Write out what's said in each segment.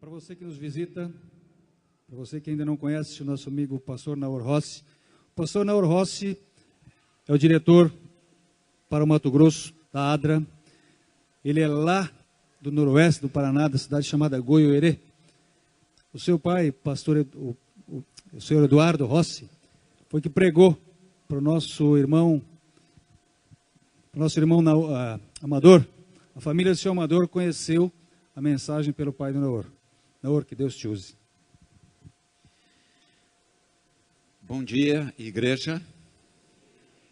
Para você que nos visita, para você que ainda não conhece o nosso amigo pastor Naor Rossi, o pastor Naor Rossi é o diretor para o Mato Grosso, da ADRA. Ele é lá do noroeste do Paraná, da cidade chamada Goiôerê. O seu pai, pastor, o senhor Eduardo Rossi, foi que pregou para o nosso irmão Amador. A família do senhor Amador conheceu a mensagem pelo pai do Naor. Naor, que Deus te use. Bom dia, igreja.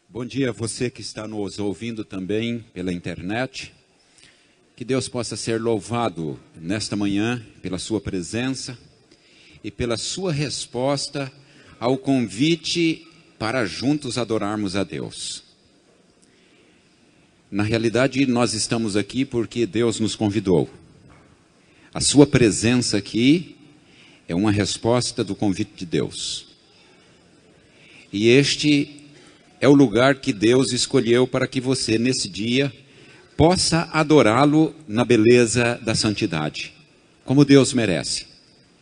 Bom dia a você que está nos ouvindo também pela internet. Que Deus possa ser louvado nesta manhã pela sua presença e pela sua resposta ao convite para juntos adorarmos a Deus. Na realidade, nós estamos aqui porque Deus nos convidou. A sua presença aqui é uma resposta do convite de Deus. E este é o lugar que Deus escolheu para que você, nesse dia, possa adorá-lo na beleza da santidade, como Deus merece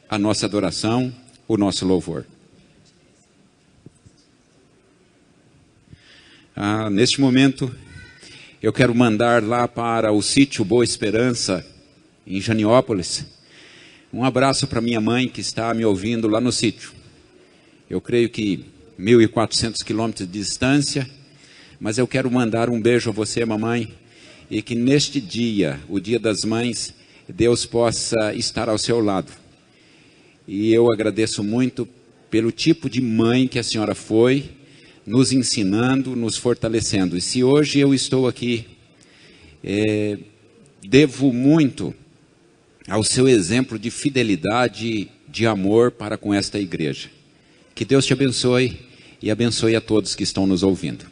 a nossa adoração, o nosso louvor. Neste momento, eu quero mandar lá para o sítio Boa Esperança, em Janiópolis, um abraço para minha mãe que está me ouvindo lá no sítio. Eu creio que 1.400 quilômetros de distância, mas eu quero mandar um beijo a você, mamãe, e que neste dia, o Dia das Mães, Deus possa estar ao seu lado. E eu agradeço muito pelo tipo de mãe que a senhora foi, nos ensinando, nos fortalecendo. E se hoje eu estou aqui, devo muito ao seu exemplo de fidelidade, de amor para com esta igreja. Que Deus te abençoe e abençoe a todos que estão nos ouvindo.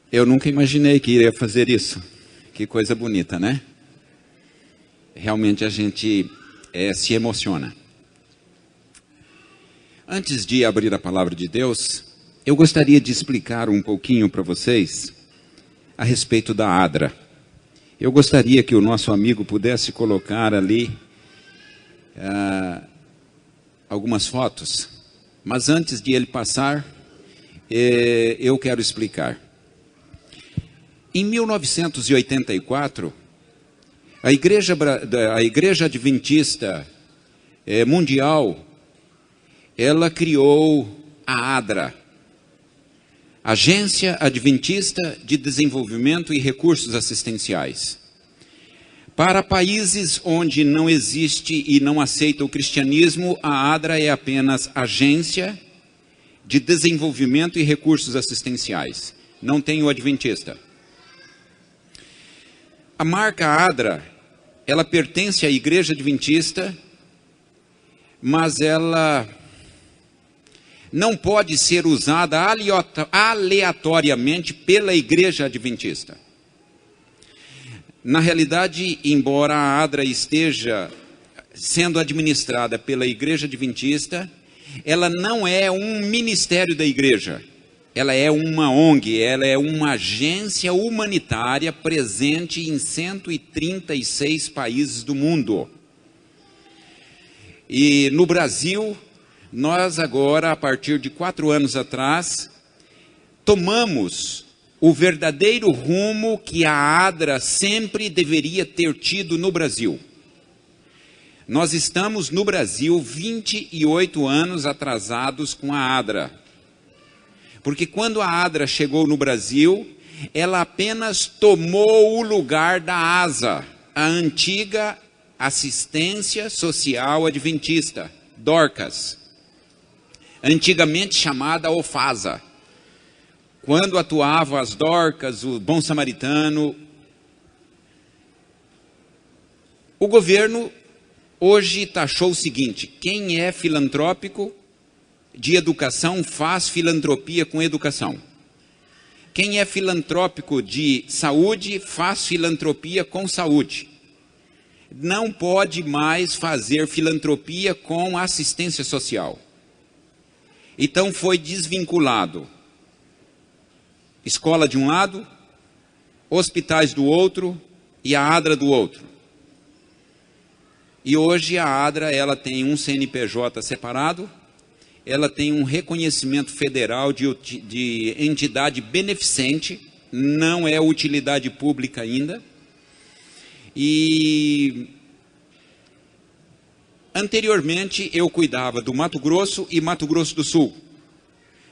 Eu nunca imaginei que iria fazer isso. Que coisa bonita, né? Realmente a gente se emociona. Antes de abrir a palavra de Deus, eu gostaria de explicar um pouquinho para vocês a respeito da ADRA. Eu gostaria que o nosso amigo pudesse colocar ali algumas fotos, mas antes de ele passar, eu quero explicar. Em 1984, a Igreja Adventista Mundial, ela criou a ADRA, Agência Adventista de Desenvolvimento e Recursos Assistenciais. Para países onde não existe e não aceita o cristianismo, a ADRA é apenas Agência de Desenvolvimento e Recursos Assistenciais. Não tem o Adventista. A marca ADRA, ela pertence à Igreja Adventista, mas ela não pode ser usada aleatoriamente pela Igreja Adventista. Na realidade, embora a ADRA esteja sendo administrada pela Igreja Adventista, ela não é um ministério da igreja. Ela é uma ONG, ela é uma agência humanitária presente em 136 países do mundo. E no Brasil, nós agora, a partir de 4 anos atrás, tomamos o verdadeiro rumo que a ADRA sempre deveria ter tido no Brasil. Nós estamos no Brasil 28 anos atrasados com a ADRA. Porque quando a ADRA chegou no Brasil, ela apenas tomou o lugar da ASA, a antiga Assistência Social Adventista, Dorcas, antigamente chamada OFASA. Quando atuavam as Dorcas, o Bom Samaritano, o governo hoje taxou o seguinte: quem é filantrópico de educação faz filantropia com educação. Quem é filantrópico de saúde faz filantropia com saúde. Não pode mais fazer filantropia com assistência social. Então foi desvinculado. Escola de um lado, hospitais do outro e a ADRA do outro. E hoje a ADRA ela tem um CNPJ separado, ela tem um reconhecimento federal de entidade beneficente, não é utilidade pública ainda. E anteriormente eu cuidava do Mato Grosso e Mato Grosso do Sul.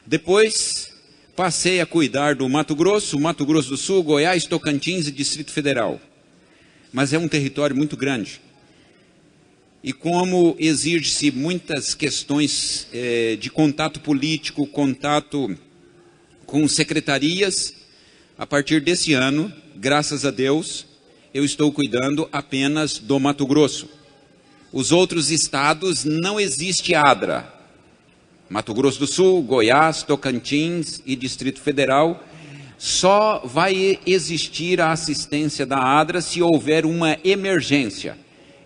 Depois passei a cuidar do Mato Grosso do Sul, Goiás, Tocantins e Distrito Federal. Mas é um território muito grande. E como exige-se muitas questões de contato político, contato com secretarias, a partir desse ano, graças a Deus, eu estou cuidando apenas do Mato Grosso. Os outros estados não existe ADRA. Mato Grosso do Sul, Goiás, Tocantins e Distrito Federal, só vai existir a assistência da ADRA se houver uma emergência.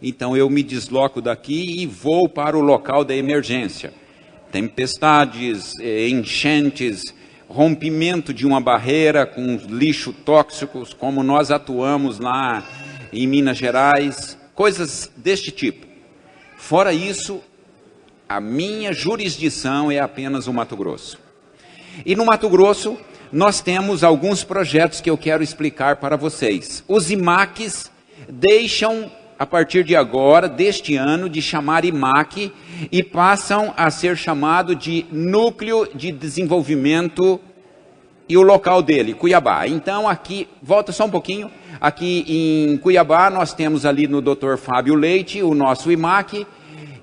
Então eu me desloco daqui e vou para o local da emergência. Tempestades, enchentes, rompimento de uma barreira com lixo tóxicos, como nós atuamos lá em Minas Gerais, coisas deste tipo. Fora isso, a minha jurisdição é apenas o Mato Grosso. E no Mato Grosso, nós temos alguns projetos que eu quero explicar para vocês. Os IMACs deixam, a partir de agora, deste ano, de chamar IMAC e passam a ser chamado de Núcleo de Desenvolvimento e o local dele, Cuiabá. Então aqui, volta só um pouquinho, aqui em Cuiabá nós temos ali no Dr. Fábio Leite, o nosso IMAC,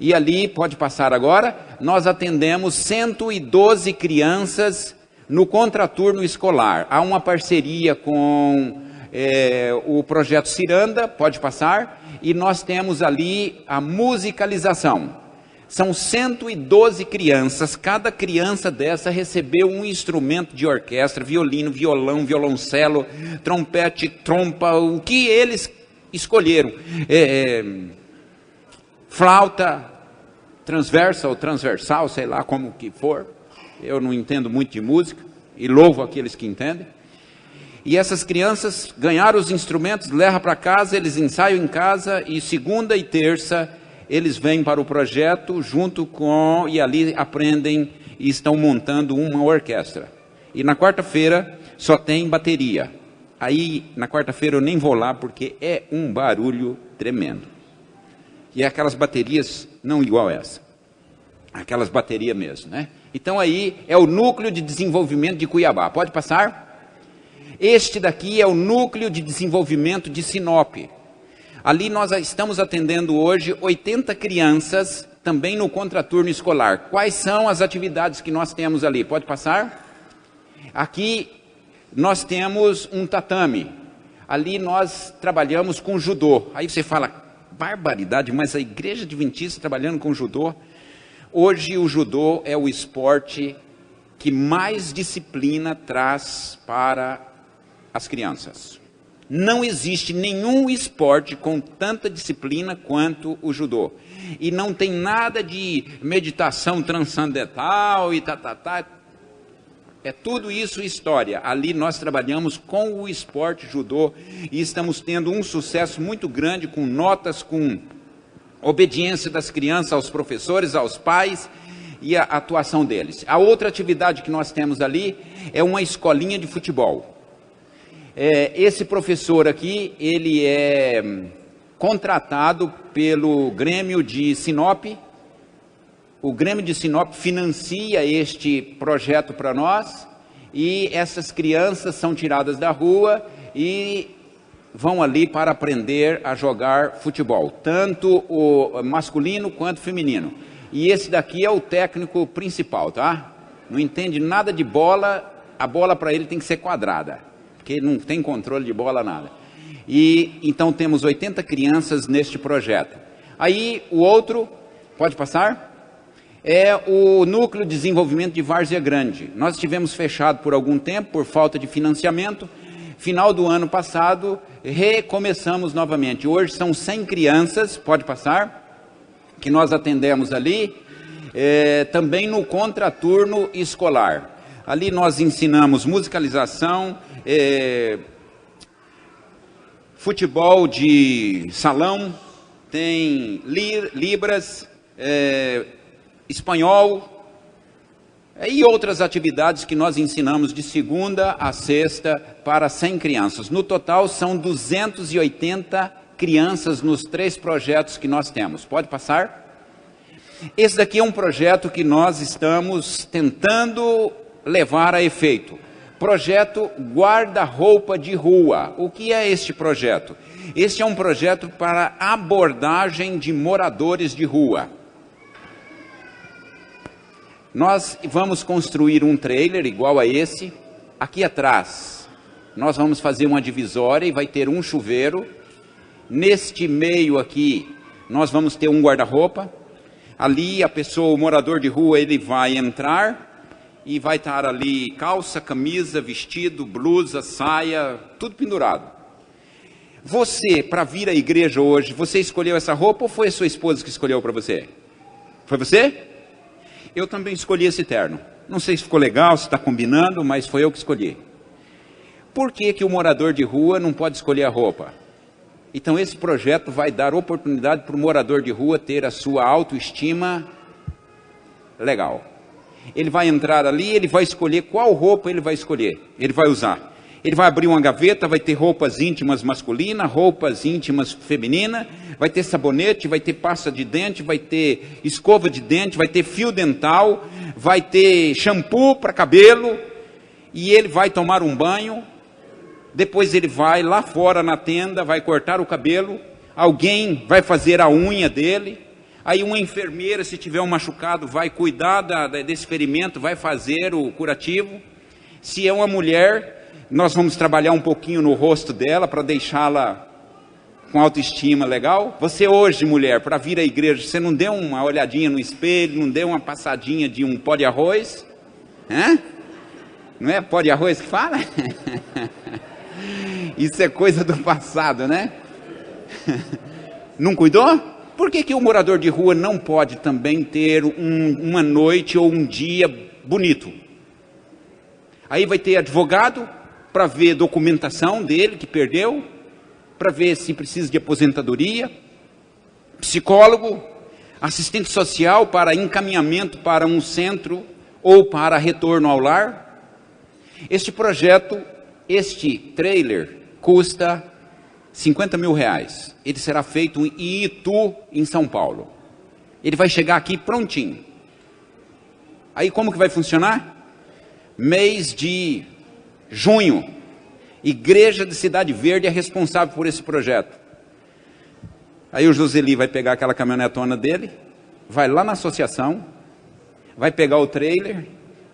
e ali, pode passar agora, nós atendemos 112 crianças no contraturno escolar. Há uma parceria com o projeto Ciranda, pode passar, e nós temos ali a musicalização. São 112 crianças, cada criança dessa recebeu um instrumento de orquestra, violino, violão, violoncelo, trompete, trompa, o que eles escolheram. Flauta, transversa ou transversal, sei lá como que for. Eu não entendo muito de música e louvo aqueles que entendem. E essas crianças ganharam os instrumentos, levam para casa, eles ensaiam em casa e segunda e terça eles vêm para o projeto junto com, e ali aprendem e estão montando uma orquestra. E na quarta-feira só tem bateria. Aí na quarta-feira eu nem vou lá porque é um barulho tremendo. E é aquelas baterias não igual essa. Aquelas baterias mesmo, né? Então aí é o Núcleo de Desenvolvimento de Cuiabá. Pode passar? Este daqui é o Núcleo de Desenvolvimento de Sinop. Ali nós estamos atendendo hoje 80 crianças, também no contraturno escolar. Quais são as atividades que nós temos ali? Pode passar? Aqui nós temos um tatame. Ali nós trabalhamos com judô. Aí você fala, barbaridade, mas a Igreja Adventista trabalhando com judô? Hoje o judô é o esporte que mais disciplina traz para as crianças. Não existe nenhum esporte com tanta disciplina quanto o judô. E não tem nada de meditação transcendental e É tudo isso história. Ali nós trabalhamos com o esporte judô e estamos tendo um sucesso muito grande com notas, com obediência das crianças aos professores, aos pais e a atuação deles. A outra atividade que nós temos ali é uma escolinha de futebol. Esse professor aqui, ele é contratado pelo Grêmio de Sinop. O Grêmio de Sinop financia este projeto para nós e essas crianças são tiradas da rua e vão ali para aprender a jogar futebol, tanto o masculino quanto o feminino. E esse daqui é o técnico principal, tá? Não entende nada de bola, a bola para ele tem que ser quadrada, porque não tem controle de bola, nada. E então temos 80 crianças neste projeto. Aí o outro, pode passar? É o Núcleo de Desenvolvimento de Várzea Grande. Nós estivemos fechados por algum tempo, por falta de financiamento. Final do ano passado, recomeçamos novamente. Hoje são 100 crianças, pode passar, que nós atendemos ali, também no contraturno escolar. Ali nós ensinamos musicalização, futebol de salão, tem Libras, espanhol, e outras atividades que nós ensinamos de segunda a sexta para 100 crianças. No total, são 280 crianças nos 3 projetos que nós temos. Pode passar? Esse daqui é um projeto que nós estamos tentando levar a efeito. Projeto Guarda-Roupa de Rua. O que é este projeto? Este é um projeto para abordagem de moradores de rua. Nós vamos construir um trailer igual a esse. Aqui atrás, nós vamos fazer uma divisória e vai ter um chuveiro. Neste meio aqui, nós vamos ter um guarda-roupa. Ali, a pessoa, o morador de rua, ele vai entrar e vai estar ali calça, camisa, vestido, blusa, saia, tudo pendurado. Você, para vir à igreja hoje, você escolheu essa roupa ou foi a sua esposa que escolheu para você? Foi você? Eu também escolhi esse terno. Não sei se ficou legal, se está combinando, mas foi eu que escolhi. Por que que o morador de rua não pode escolher a roupa? Então esse projeto vai dar oportunidade para o morador de rua ter a sua autoestima legal. Ele vai entrar ali, ele vai escolher qual roupa ele vai escolher, ele vai usar. Ele vai abrir uma gaveta, vai ter roupas íntimas masculinas, roupas íntimas femininas, vai ter sabonete, vai ter pasta de dente, vai ter escova de dente, vai ter fio dental, vai ter shampoo para cabelo, e ele vai tomar um banho, depois ele vai lá fora na tenda, vai cortar o cabelo, alguém vai fazer a unha dele, aí uma enfermeira, se tiver um machucado, vai cuidar desse ferimento, vai fazer o curativo. Se é uma mulher, nós vamos trabalhar um pouquinho no rosto dela para deixá-la com autoestima legal. Você hoje, mulher, para vir à igreja, você não deu uma olhadinha no espelho, não deu uma passadinha de um pó de arroz? Hã? Não é pó de arroz que fala? Isso é coisa do passado, né? Não cuidou? Por que que o morador de rua não pode também ter uma noite ou um dia bonito? Aí vai ter advogado para ver documentação dele que perdeu, para ver se precisa de aposentadoria, psicólogo, assistente social para encaminhamento para um centro ou para retorno ao lar. Este projeto, este trailer, custa R$50 mil. Ele será feito em Itu, em São Paulo. Ele vai chegar aqui prontinho. Aí como que vai funcionar? Mês de junho, Igreja de Cidade Verde é responsável por esse projeto. Aí o Joseli vai pegar aquela caminhonetona dele, vai lá na associação, vai pegar o trailer,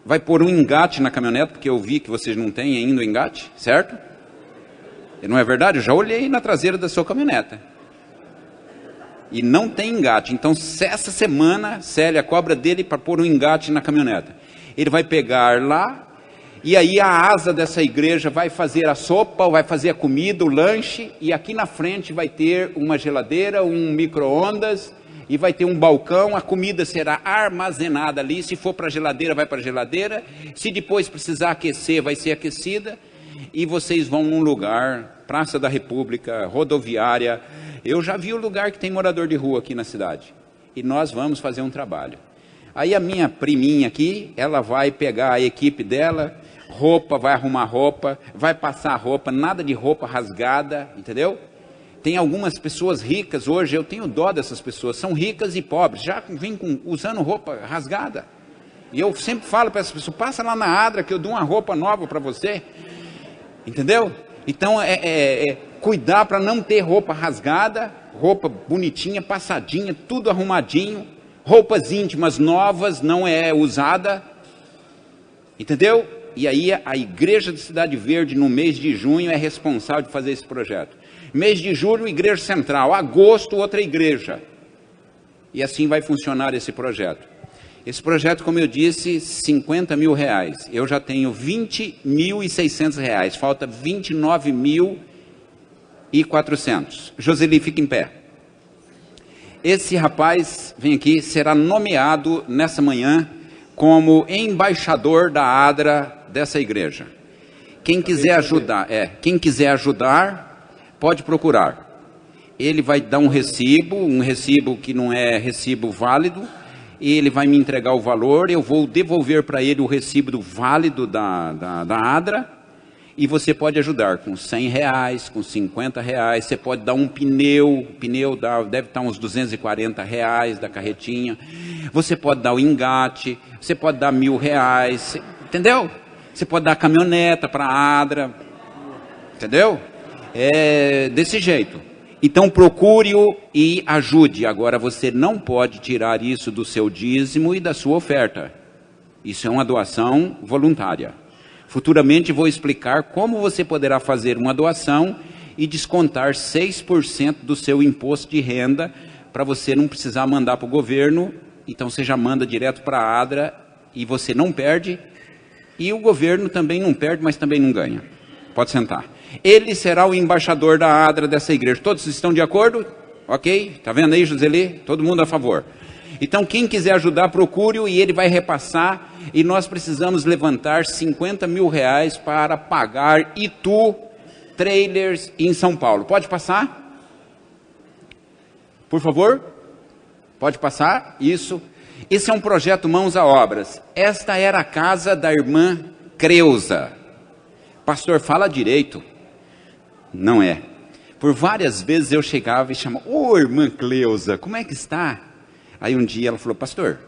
vai pôr um engate na caminhonete, porque eu vi que vocês não têm ainda o engate, certo? Não é verdade? Eu já olhei na traseira da sua caminhoneta. E não tem engate. Então, essa semana, Célia cobra dele para pôr um engate na caminhoneta. Ele vai pegar lá, e aí a asa dessa igreja vai fazer a sopa, vai fazer a comida, o lanche, e aqui na frente vai ter uma geladeira, um micro-ondas, e vai ter um balcão, a comida será armazenada ali, se for para a geladeira, vai para a geladeira, se depois precisar aquecer, vai ser aquecida, e vocês vão num lugar, Praça da República, rodoviária, eu já vi o lugar que tem morador de rua aqui na cidade, e nós vamos fazer um trabalho. Aí a minha priminha aqui, ela vai pegar a equipe dela, roupa, vai arrumar roupa, vai passar roupa, nada de roupa rasgada, entendeu? Tem algumas pessoas ricas hoje, eu tenho dó dessas pessoas, são ricas e pobres, já vêm usando roupa rasgada. E eu sempre falo para essas pessoas, passa lá na Adra que eu dou uma roupa nova para você, entendeu? Então cuidar para não ter roupa rasgada, roupa bonitinha, passadinha, tudo arrumadinho, roupas íntimas novas, não é usada, entendeu? E aí a Igreja de Cidade Verde, no mês de junho, é responsável de fazer esse projeto. Mês de julho, Igreja Central. Agosto, outra igreja. E assim vai funcionar esse projeto. Esse projeto, como eu disse, R$50 mil. Eu já tenho R$20.600. Falta R$29.400. Joseli, fica em pé. Esse rapaz, vem aqui, será nomeado nessa manhã como embaixador da ADRA dessa igreja. Quem quiser ajudar, pode procurar. ele vai dar um recibo que não é recibo válido, ele vai me entregar o valor, eu vou devolver para ele o recibo válido da ADRA, e você pode ajudar com R$100, com R$50, você pode dar um pneu deve estar uns R$240 da carretinha, você pode dar o engate, você pode dar R$1.000, entendeu? Você pode dar a caminhoneta para a ADRA, entendeu? É desse jeito. Então procure-o e ajude. Agora você não pode tirar isso do seu dízimo e da sua oferta. Isso é uma doação voluntária. Futuramente vou explicar como você poderá fazer uma doação e descontar 6% do seu imposto de renda para você não precisar mandar para o governo. Então você já manda direto para a ADRA e você não perde. E o governo também não perde, mas também não ganha. Pode sentar. Ele será o embaixador da ADRA dessa igreja. Todos estão de acordo? Ok? Está vendo aí, Joseli? Todo mundo a favor. Então, quem quiser ajudar, procure-o e ele vai repassar. E nós precisamos levantar R$50 mil para pagar Itu Trailers em São Paulo. Pode passar? Por favor? Pode passar? Isso. Esse é um projeto Mãos à Obras. Esta era a casa da irmã Creuza. Pastor, fala direito. Não é. Por várias vezes eu chegava e chamava, ô irmã Cleusa, como é que está? Aí um dia ela falou, pastor,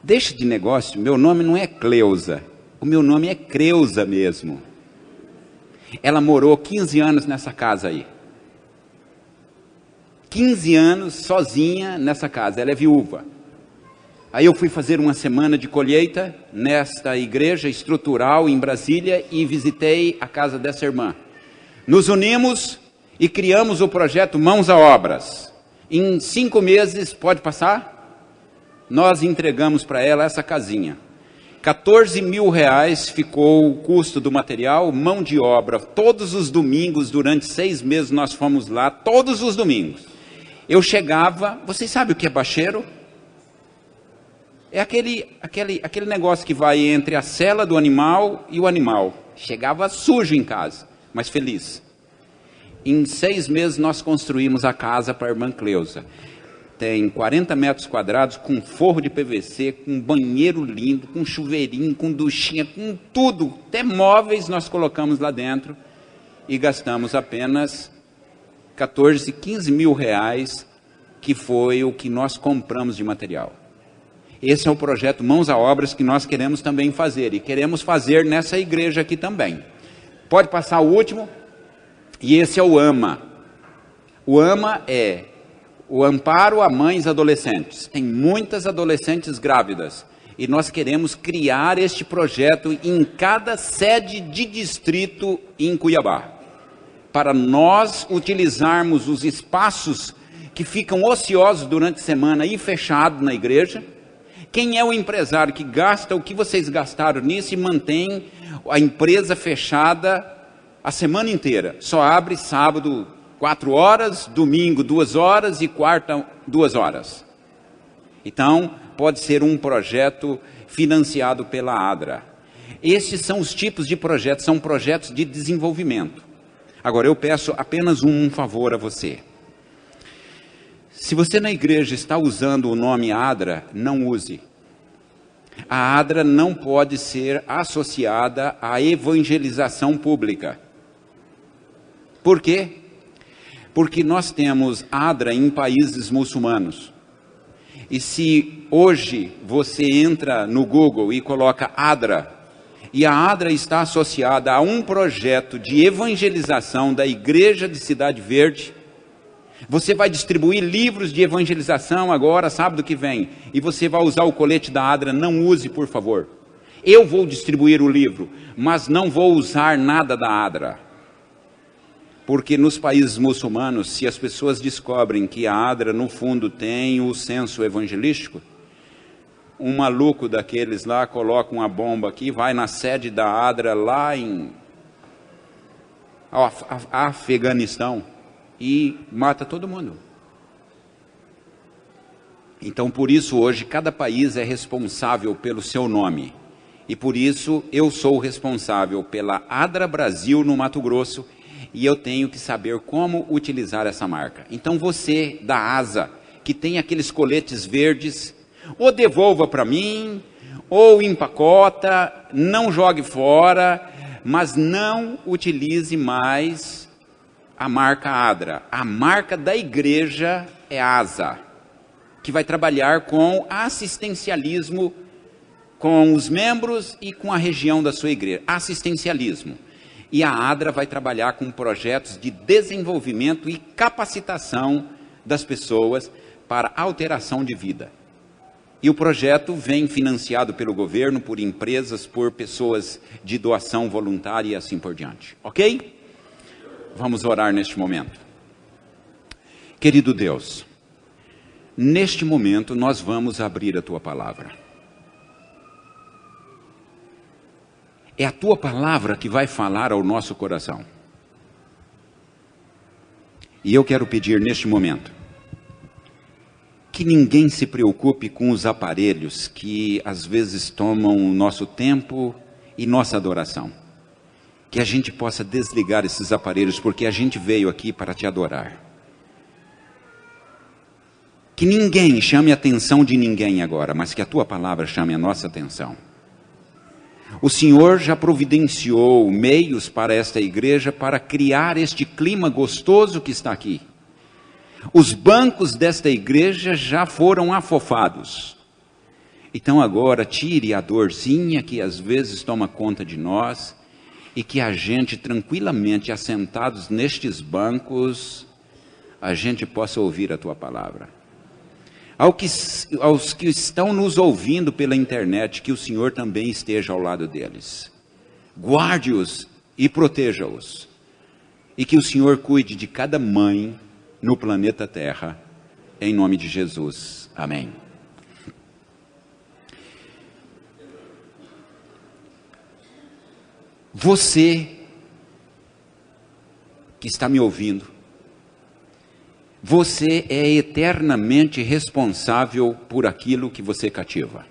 deixa de negócio, meu nome não é Cleusa, o meu nome é Creuza mesmo. Ela morou 15 anos nessa casa aí. 15 anos sozinha nessa casa, ela é viúva. Aí eu fui fazer uma semana de colheita nesta igreja estrutural em Brasília e visitei a casa dessa irmã. Nos unimos e criamos o projeto Mãos à Obras. Em 5 meses, pode passar? Nós entregamos para ela essa casinha. R$14 mil ficou o custo do material, mão de obra. Todos os domingos, durante 6 meses, nós fomos lá, todos os domingos. Eu chegava, vocês sabem o que é bacheiro? É aquele negócio que vai entre a cela do animal e o animal. Chegava sujo em casa, mas feliz. Em 6 meses nós construímos a casa para a irmã Cleusa. Tem 40 metros quadrados, com forro de PVC, com banheiro lindo, com chuveirinho, com duchinha, com tudo. Até móveis nós colocamos lá dentro e gastamos apenas 14, 15 mil reais, que foi o que nós compramos de material. Esse é o projeto Mãos à Obras que nós queremos também fazer, e queremos fazer nessa igreja aqui também. Pode passar o último, e esse é o AMA. O AMA é o Amparo a Mães Adolescentes. Tem muitas adolescentes grávidas, e nós queremos criar este projeto em cada sede de distrito em Cuiabá, para nós utilizarmos os espaços que ficam ociosos durante a semana e fechados na igreja. Quem é o empresário que gasta o que vocês gastaram nisso e mantém a empresa fechada a semana inteira? Só abre sábado 4 horas, domingo 2 horas e quarta 2 horas. Então, pode ser um projeto financiado pela ADRA. Estes são os tipos de projetos, são projetos de desenvolvimento. Agora, eu peço apenas um favor a você. Se você na igreja está usando o nome ADRA, não use. A ADRA não pode ser associada à evangelização pública. Por quê? Porque nós temos ADRA em países muçulmanos. E se hoje você entra no Google e coloca ADRA, e a ADRA está associada a um projeto de evangelização da Igreja de Cidade Verde, você vai distribuir livros de evangelização agora, sábado que vem, e você vai usar o colete da ADRA, não use, por favor. Eu vou distribuir o livro, mas não vou usar nada da ADRA. Porque nos países muçulmanos, se as pessoas descobrem que a ADRA, no fundo, tem o senso evangelístico, um maluco daqueles lá coloca uma bomba aqui, vai na sede da ADRA lá em Afeganistão, e mata todo mundo. Então, por isso, hoje, cada país é responsável pelo seu nome. E por isso, eu sou responsável pela ADRA Brasil no Mato Grosso e eu tenho que saber como utilizar essa marca. Então você da ASA, que tem aqueles coletes verdes, ou devolva para mim, ou empacota, não jogue fora, mas não utilize mais a marca ADRA. A marca da igreja é ASA, que vai trabalhar com assistencialismo com os membros e com a região da sua igreja. Assistencialismo. E a ADRA vai trabalhar com projetos de desenvolvimento e capacitação das pessoas para alteração de vida. E o projeto vem financiado pelo governo, por empresas, por pessoas de doação voluntária e assim por diante. Ok? Vamos orar neste momento. Querido Deus, neste momento nós vamos abrir a Tua palavra. É a Tua palavra que vai falar ao nosso coração. E eu quero pedir neste momento que ninguém se preocupe com os aparelhos que às vezes tomam o nosso tempo e nossa adoração. Que a gente possa desligar esses aparelhos, porque a gente veio aqui para Te adorar. Que ninguém chame a atenção de ninguém agora, mas que a Tua palavra chame a nossa atenção. O Senhor já providenciou meios para esta igreja para criar este clima gostoso que está aqui. Os bancos desta igreja já foram afofados. Então agora tire a dorzinha que às vezes toma conta de nós e que a gente tranquilamente, assentados nestes bancos, a gente possa ouvir a Tua palavra. Aos que estão nos ouvindo pela internet, que o Senhor também esteja ao lado deles. Guarde-os e proteja-os. E que o Senhor cuide de cada mãe no planeta Terra, em nome de Jesus. Amém. Você que está me ouvindo, você é eternamente responsável por aquilo que você cativa.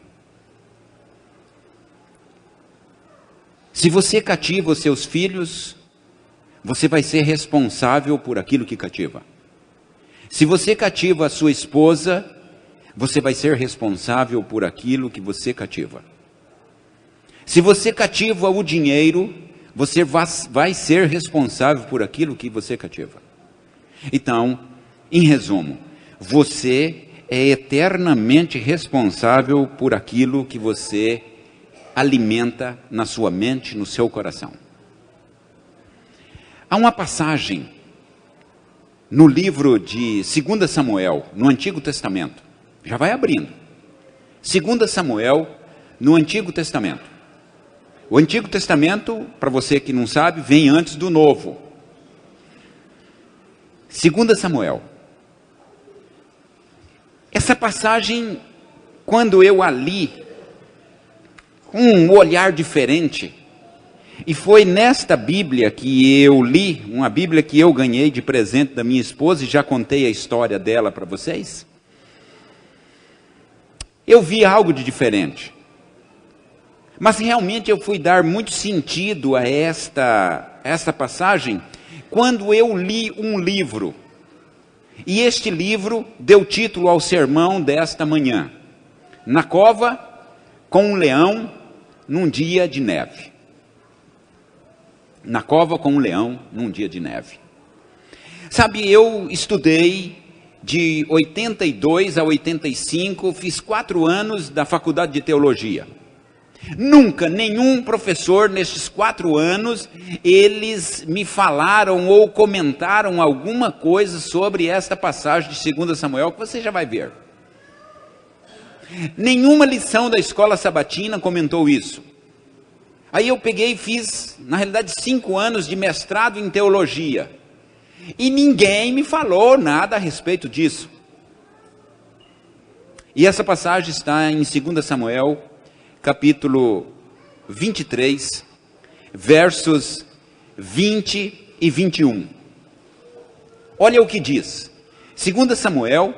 Se você cativa os seus filhos, você vai ser responsável por aquilo que cativa. Se você cativa a sua esposa, você vai ser responsável por aquilo que você cativa. Se você cativa o dinheiro, você vai ser responsável por aquilo que você cativa. Então, em resumo, você é eternamente responsável por aquilo que você alimenta na sua mente, no seu coração. Há uma passagem no livro de 2 Samuel, no Antigo Testamento. Já vai abrindo. 2 Samuel, no Antigo Testamento. O Antigo Testamento, para você que não sabe, vem antes do Novo. 2 Samuel. Essa passagem, quando eu a li, com um olhar diferente, e foi nesta Bíblia que eu li, uma Bíblia que eu ganhei de presente da minha esposa, e já contei a história dela para vocês, eu vi algo de diferente. Mas realmente eu fui dar muito sentido a esta passagem, quando eu li um livro. E este livro deu título ao sermão desta manhã: Na Cova com um Leão num Dia de Neve. Na cova com um leão num dia de neve. Sabe, eu estudei de 82 a 85, fiz 4 anos da faculdade de teologia. Nunca nenhum professor nestes 4 anos, eles me falaram ou comentaram alguma coisa sobre esta passagem de 2 Samuel, que você já vai ver. Nenhuma lição da escola sabatina comentou isso. Aí eu peguei e fiz, na realidade, 5 anos de mestrado em teologia. E ninguém me falou nada a respeito disso. E essa passagem está em 2 Samuel, capítulo 23, versos 20 e 21. Olha o que diz. 2 Samuel,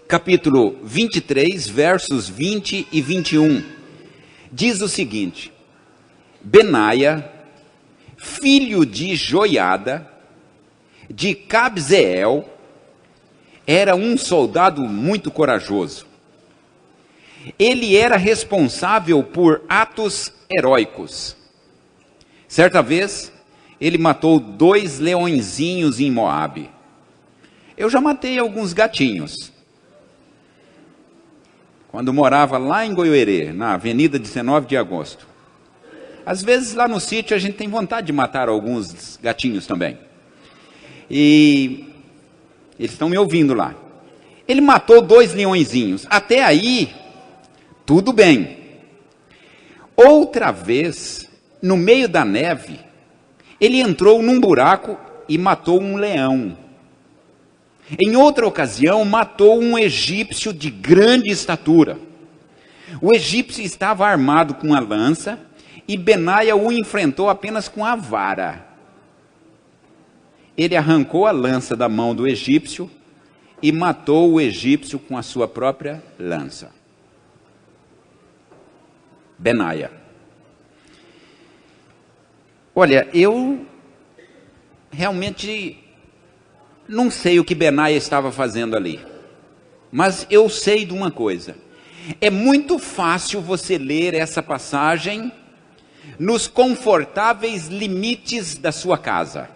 capítulo 23, versos 20 e 21. Diz o seguinte: Benaia, filho de Joiada, de Cabzeel, era um soldado muito corajoso. Ele era responsável por atos heróicos. Certa vez, ele matou 2 leõezinhos em Moabe. Eu já matei alguns gatinhos. Quando morava lá em Goiôerê, na Avenida 19 de Agosto. Às vezes lá no sítio a gente tem vontade de matar alguns gatinhos também. E eles estão me ouvindo lá. Ele matou 2 leõezinhos. Até aí, tudo bem. Outra vez, no meio da neve, ele entrou num buraco e matou um leão. Em outra ocasião, matou um egípcio de grande estatura. O egípcio estava armado com a lança e Benaia o enfrentou apenas com a vara. Ele arrancou a lança da mão do egípcio e matou o egípcio com a sua própria lança. Benaia. Olha, eu realmente não sei o que Benaia estava fazendo ali, mas eu sei de uma coisa: é muito fácil você ler essa passagem nos confortáveis limites da sua casa,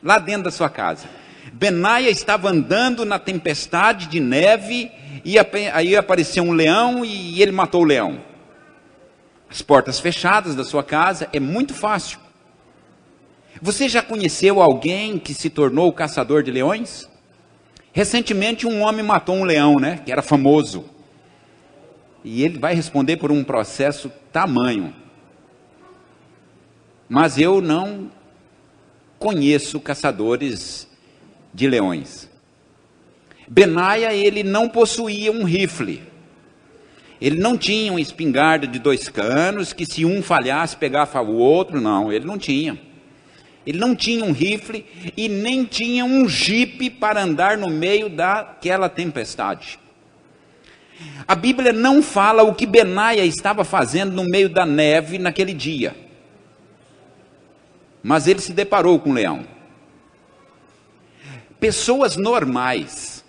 lá dentro da sua casa. Benaia estava andando na tempestade de neve, e aí apareceu um leão e ele matou o leão. As portas fechadas da sua casa, é muito fácil. Você já conheceu alguém que se tornou caçador de leões? Recentemente um homem matou um leão, né, que era famoso. E ele vai responder por um processo tamanho. Mas eu não conheço caçadores de leões. Benaia, ele não possuía um rifle. Ele não tinha uma espingarda de 2 canos, que se um falhasse, pegava o outro. Não, ele não tinha. Ele não tinha um rifle e nem tinha um jipe para andar no meio daquela tempestade. A Bíblia não fala o que Benaia estava fazendo no meio da neve naquele dia. Mas ele se deparou com um leão. Pessoas normais,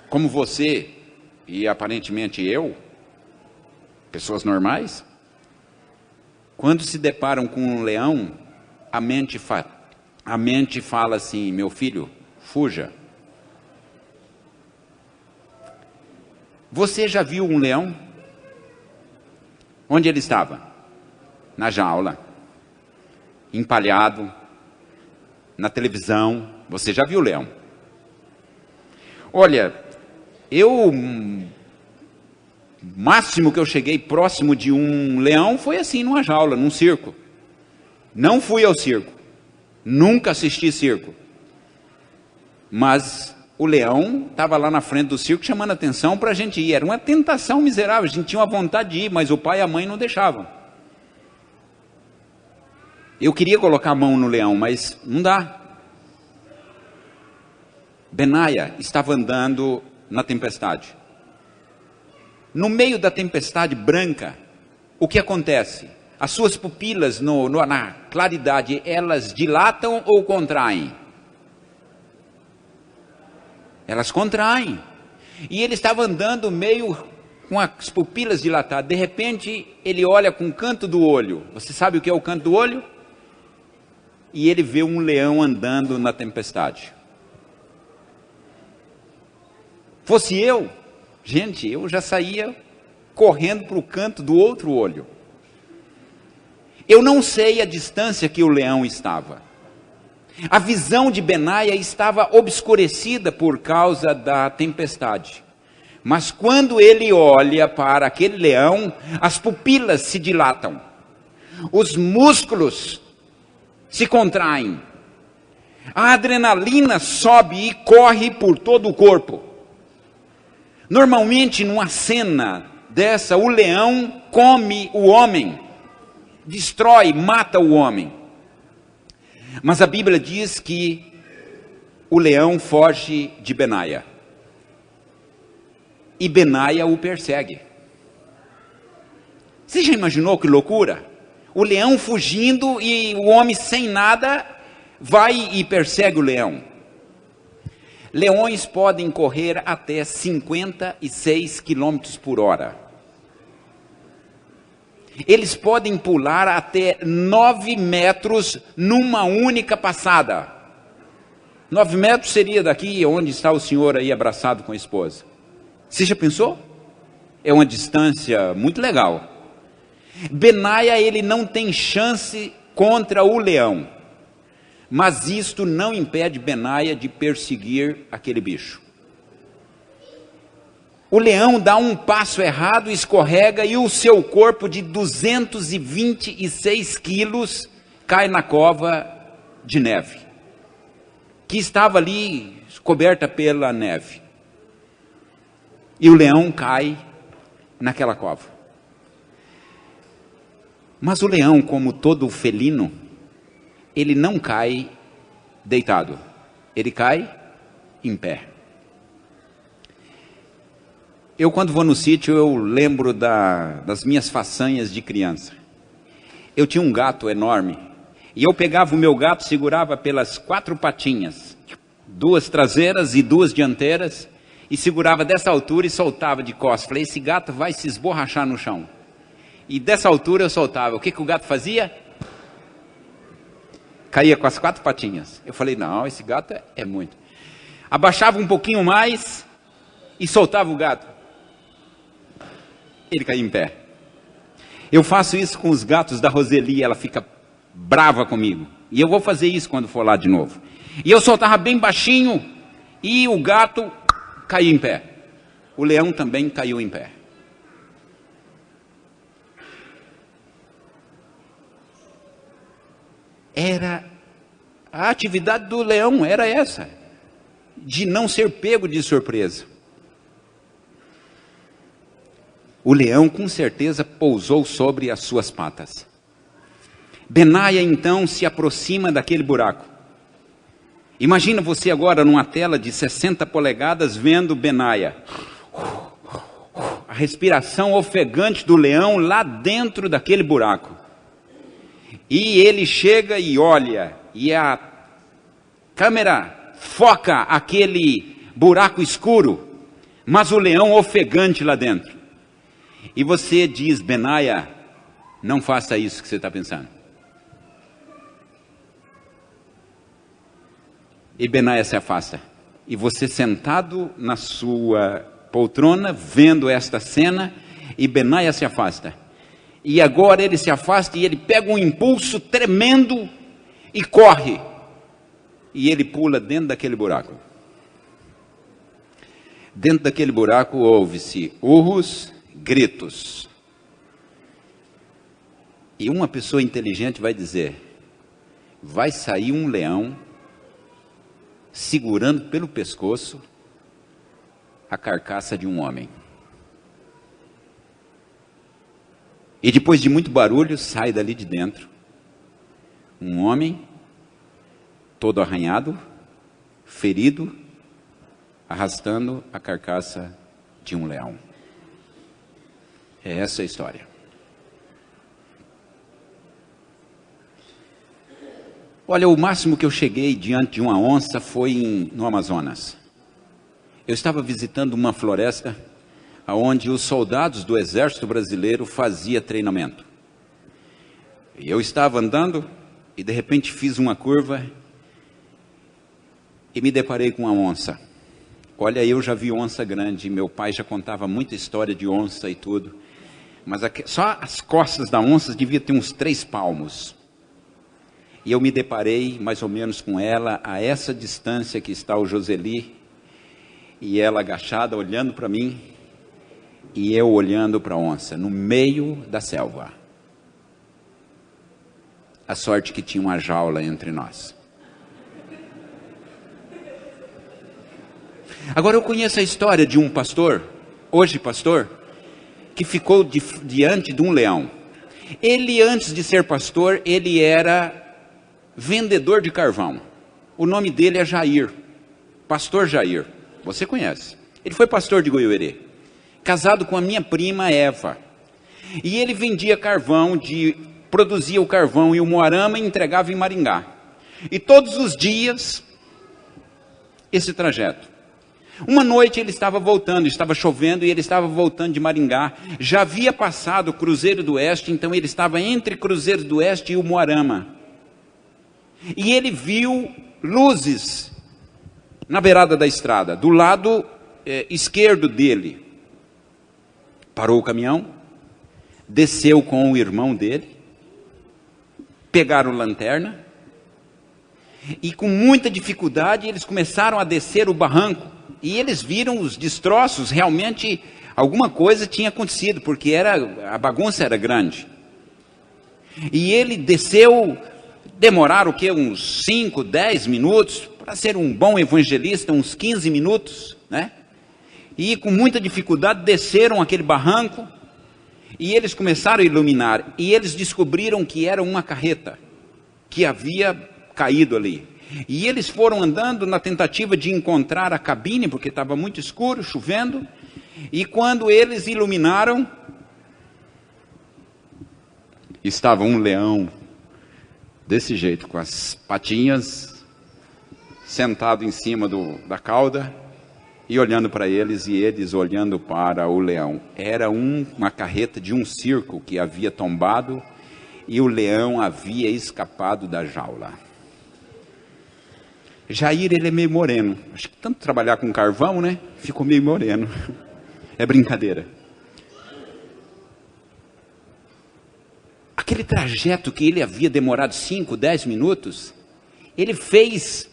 como você e aparentemente eu, pessoas normais, quando se deparam com um leão, a mente fala assim: meu filho, fuja. Você já viu um leão? Onde ele estava? Na jaula, empalhado, na televisão. Você já viu o leão? Olha, máximo que eu cheguei próximo de um leão foi assim, numa jaula, num circo. Não fui ao circo, nunca assisti circo, mas o leão estava lá na frente do circo chamando atenção para a gente ir. Era uma tentação miserável, a gente tinha uma vontade de ir, mas o pai e a mãe não deixavam. Eu queria colocar a mão no leão, mas não dá. Benaia estava andando na tempestade. No meio da tempestade branca, o que acontece? As suas pupilas na claridade, elas dilatam ou contraem? Elas contraem. E ele estava andando meio com as pupilas dilatadas. De repente, ele olha com o canto do olho. Você sabe o que é o canto do olho? E ele vê um leão andando na tempestade. Fosse eu, gente, eu já saía correndo para o canto do outro olho. Eu não sei a distância que o leão estava. A visão de Benaia estava obscurecida por causa da tempestade. Mas quando ele olha para aquele leão, as pupilas se dilatam. Os músculos se contraem. A adrenalina sobe e corre por todo o corpo. Normalmente, numa cena dessa, o leão come o homem, destrói, mata o homem. Mas a Bíblia diz que o leão foge de Benaia. E Benaia o persegue. Você já imaginou que loucura? O leão fugindo e o homem sem nada vai e persegue o leão. Leões podem correr até 56 km por hora. Eles podem pular até 9 metros numa única passada. 9 metros seria daqui onde está o senhor aí abraçado com a esposa. Você já pensou? É uma distância muito legal. Benaia, ele não tem chance contra o leão. Mas isto não impede Benaia de perseguir aquele bicho. O leão dá um passo errado, escorrega e o seu corpo de 226 quilos cai na cova de neve, que estava ali coberta pela neve. E o leão cai naquela cova. Mas o leão, como todo felino, ele não cai deitado, ele cai em pé. Eu, quando vou no sítio, eu lembro das minhas façanhas de criança. Eu tinha um gato enorme, e eu pegava o meu gato, segurava pelas 4 patinhas, 2 traseiras e 2 dianteiras, e segurava dessa altura e soltava de costas. Falei, esse gato vai se esborrachar no chão. E dessa altura eu soltava. O que o gato fazia? Caía com as 4 patinhas. Eu falei, não, esse gato é muito. Abaixava um pouquinho mais e soltava o gato. Ele caía em pé. Eu faço isso com os gatos da Roseli, ela fica brava comigo. E eu vou fazer isso quando for lá de novo. E eu soltava bem baixinho e o gato caiu em pé. O leão também caiu em pé. A atividade do leão era essa, de não ser pego de surpresa. O leão com certeza pousou sobre as suas patas. Benaia então se aproxima daquele buraco. Imagina você agora numa tela de 60 polegadas vendo Benaia. A respiração ofegante do leão lá dentro daquele buraco. E ele chega e olha, e a câmera foca aquele buraco escuro, mas o leão ofegante lá dentro. E você diz, Benaia, não faça isso que você está pensando. E Benaia se afasta. E você sentado na sua poltrona, vendo esta cena, e Benaia se afasta. E agora ele se afasta e ele pega um impulso tremendo e corre. E ele pula dentro daquele buraco. Dentro daquele buraco ouve-se urros, gritos. E uma pessoa inteligente vai dizer, vai sair um leão segurando pelo pescoço a carcaça de um homem. E depois de muito barulho, sai dali de dentro um homem, todo arranhado, ferido, arrastando a carcaça de um leão. É essa a história. Olha, o máximo que eu cheguei diante de uma onça foi no Amazonas. Eu estava visitando uma floresta onde os soldados do exército brasileiro faziam treinamento. E eu estava andando e de repente fiz uma curva e me deparei com uma onça. Olha, eu já vi onça grande, meu pai já contava muita história de onça e tudo, mas só as costas da onça devia ter uns 3 palmos. E eu me deparei mais ou menos com ela, a essa distância que está o Joseli, e ela agachada olhando para mim, e eu olhando para a onça, no meio da selva. A sorte que tinha uma jaula entre nós. Agora eu conheço a história de um pastor, hoje pastor, que ficou diante de um leão. Ele, antes de ser pastor, ele era vendedor de carvão. O nome dele é Jair, pastor Jair, você conhece. Ele foi pastor de Goiuerê, casado com a minha prima Eva. E ele vendia carvão de produzia o carvão e o moarama e entregava em Maringá. E todos os dias, esse trajeto. Uma noite ele estava voltando, estava chovendo e ele estava voltando de Maringá. Já havia passado o Cruzeiro do Oeste, então ele estava entre Cruzeiro do Oeste e o Moarama. E ele viu luzes na beirada da estrada, do lado esquerdo dele. Parou o caminhão, desceu com o irmão dele, pegaram lanterna, e com muita dificuldade eles começaram a descer o barranco, e eles viram os destroços, realmente alguma coisa tinha acontecido, porque a bagunça era grande. E ele desceu, demoraram uns 5, 10 minutos, para ser um bom evangelista, uns 15 minutos, né? E com muita dificuldade desceram aquele barranco, e eles começaram a iluminar, e eles descobriram que era uma carreta, que havia caído ali. E eles foram andando na tentativa de encontrar a cabine, porque estava muito escuro, chovendo, e quando eles iluminaram, estava um leão, desse jeito, com as patinhas, sentado em cima da cauda, e olhando para eles, e eles olhando para o leão. Era uma carreta de um circo que havia tombado, e o leão havia escapado da jaula. Jair, ele é meio moreno. Acho que tanto trabalhar com carvão, né? Ficou meio moreno. É brincadeira. Aquele trajeto que ele havia demorado 5, 10 minutos, ele fez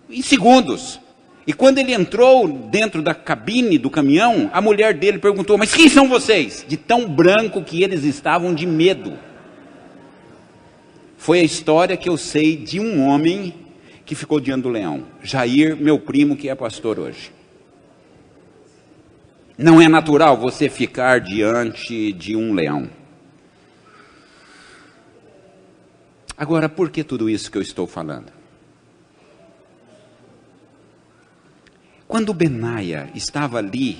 em segundos. E quando ele entrou dentro da cabine do caminhão, a mulher dele perguntou: mas quem são vocês? De tão branco que eles estavam de medo. Foi a história que eu sei de um homem que ficou diante do leão. Jair, meu primo, que é pastor hoje. Não é natural você ficar diante de um leão. Agora, por que tudo isso que eu estou falando? Quando Benaia estava ali,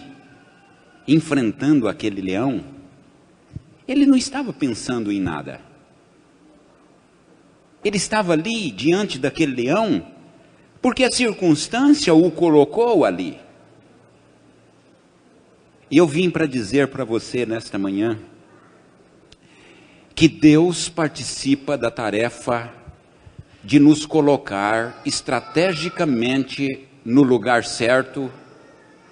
enfrentando aquele leão, ele não estava pensando em nada. Ele estava ali, diante daquele leão, porque a circunstância o colocou ali. E eu vim para dizer para você nesta manhã, que Deus participa da tarefa de nos colocar estrategicamente no lugar certo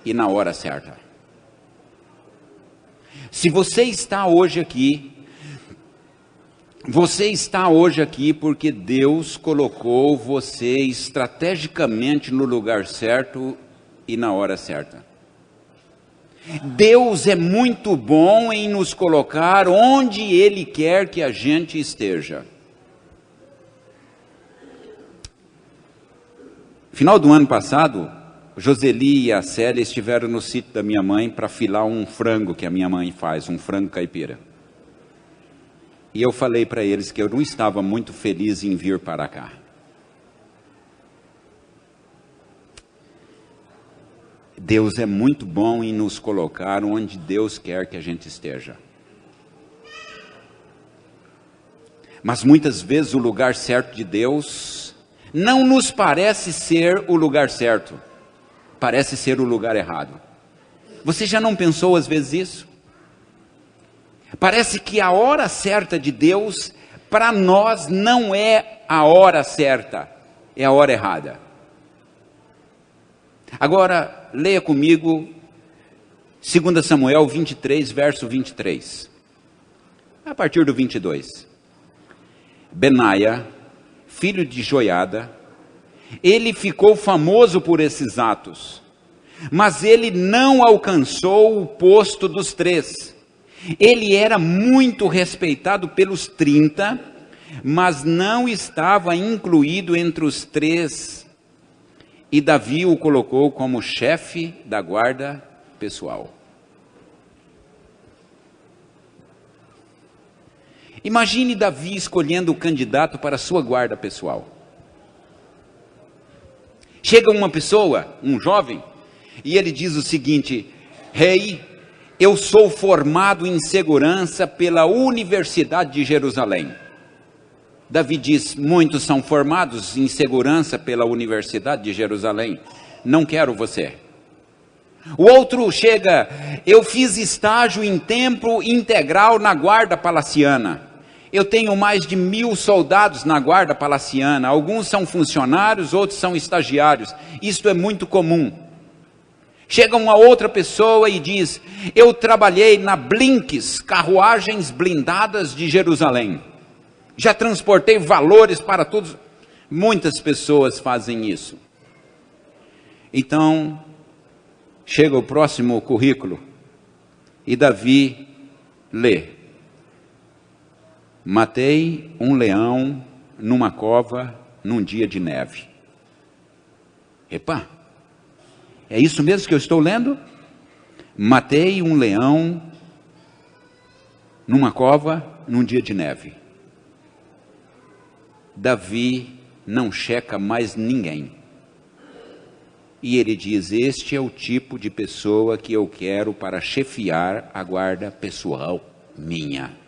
e na hora certa. Se você está hoje aqui, porque Deus colocou você estrategicamente no lugar certo e na hora certa. Deus é muito bom em nos colocar onde Ele quer que a gente esteja. Final do ano passado, Joseli e a Célia estiveram no sítio da minha mãe para filar um frango que a minha mãe faz, um frango caipira. E eu falei para eles que eu não estava muito feliz em vir para cá. Deus é muito bom em nos colocar onde Deus quer que a gente esteja. Mas muitas vezes o lugar certo de Deus não nos parece ser o lugar certo. Parece ser o lugar errado. Você já não pensou às vezes isso? Parece que a hora certa de Deus, para nós, não é a hora certa, é a hora errada. Agora, leia comigo 2 Samuel 23, verso 23. A partir do 22. Benaia, filho de Joiada, ele ficou famoso por esses atos, mas ele não alcançou o posto dos 3. Ele era muito respeitado pelos 30, mas não estava incluído entre os 3. E Davi o colocou como chefe da guarda pessoal. Imagine Davi escolhendo o candidato para a sua guarda pessoal. Chega uma pessoa, um jovem, e ele diz o seguinte: rei, eu sou formado em segurança pela Universidade de Jerusalém. Davi diz, muitos são formados em segurança pela Universidade de Jerusalém. Não quero você. O outro chega, eu fiz estágio em tempo integral na guarda palaciana. Eu tenho mais de 1000 soldados na guarda palaciana. Alguns são funcionários, outros são estagiários. Isto é muito comum. Chega uma outra pessoa e diz, eu trabalhei na Blinks, carruagens blindadas de Jerusalém. Já transportei valores para todos. Muitas pessoas fazem isso. Então, chega o próximo currículo e Davi lê. Matei um leão numa cova num dia de neve. Epa, é isso mesmo que eu estou lendo? Matei um leão numa cova num dia de neve. Davi não checa mais ninguém. E ele diz, este é o tipo de pessoa que eu quero para chefiar a guarda pessoal minha.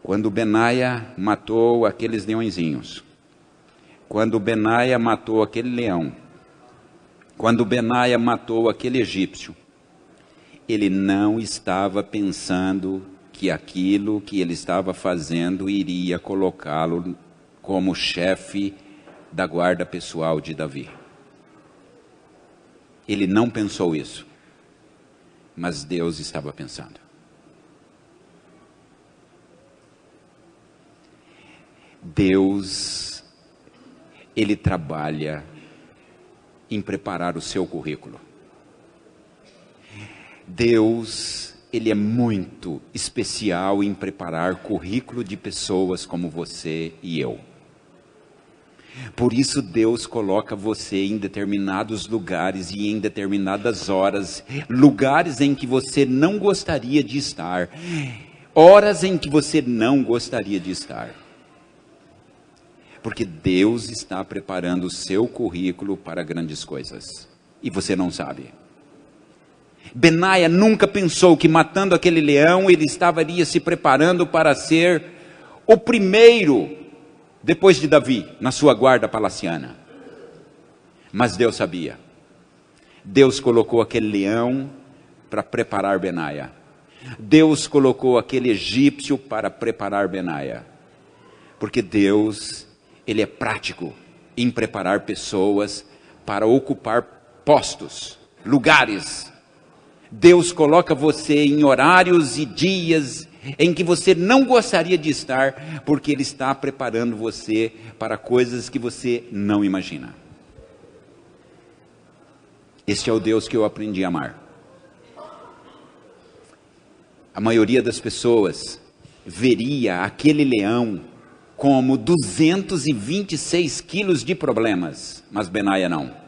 Quando Benaia matou aqueles leõezinhos, quando Benaia matou aquele leão, quando Benaia matou aquele egípcio, ele não estava pensando que aquilo que ele estava fazendo iria colocá-lo como chefe da guarda pessoal de Davi. Ele não pensou isso, mas Deus estava pensando. Deus, Ele trabalha em preparar o seu currículo. Deus, Ele é muito especial em preparar currículo de pessoas como você e eu. Por isso Deus coloca você em determinados lugares e em determinadas horas, lugares em que você não gostaria de estar, horas em que você não gostaria de estar. Porque Deus está preparando o seu currículo para grandes coisas. E você não sabe. Benaia nunca pensou que matando aquele leão, ele estaria se preparando para ser o primeiro, depois de Davi, na sua guarda palaciana. Mas Deus sabia. Deus colocou aquele leão para preparar Benaia. Deus colocou aquele egípcio para preparar Benaia. Porque Deus, Ele é prático em preparar pessoas para ocupar postos, lugares. Deus coloca você em horários e dias em que você não gostaria de estar, porque Ele está preparando você para coisas que você não imagina. Este é o Deus que eu aprendi a amar. A maioria das pessoas veria aquele leão como 226 quilos de problemas, mas Benaia não.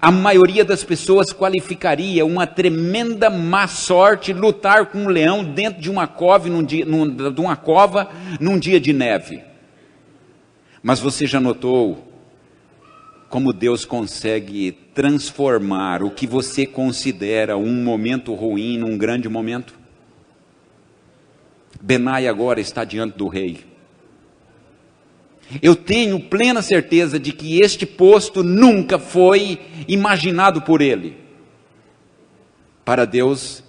A maioria das pessoas qualificaria uma tremenda má sorte lutar com um leão dentro de uma cova num dia de neve. Mas você já notou como Deus consegue transformar o que você considera um momento ruim num grande momento? Benaia agora está diante do rei. Eu tenho plena certeza de que este posto nunca foi imaginado por ele. Para Deus,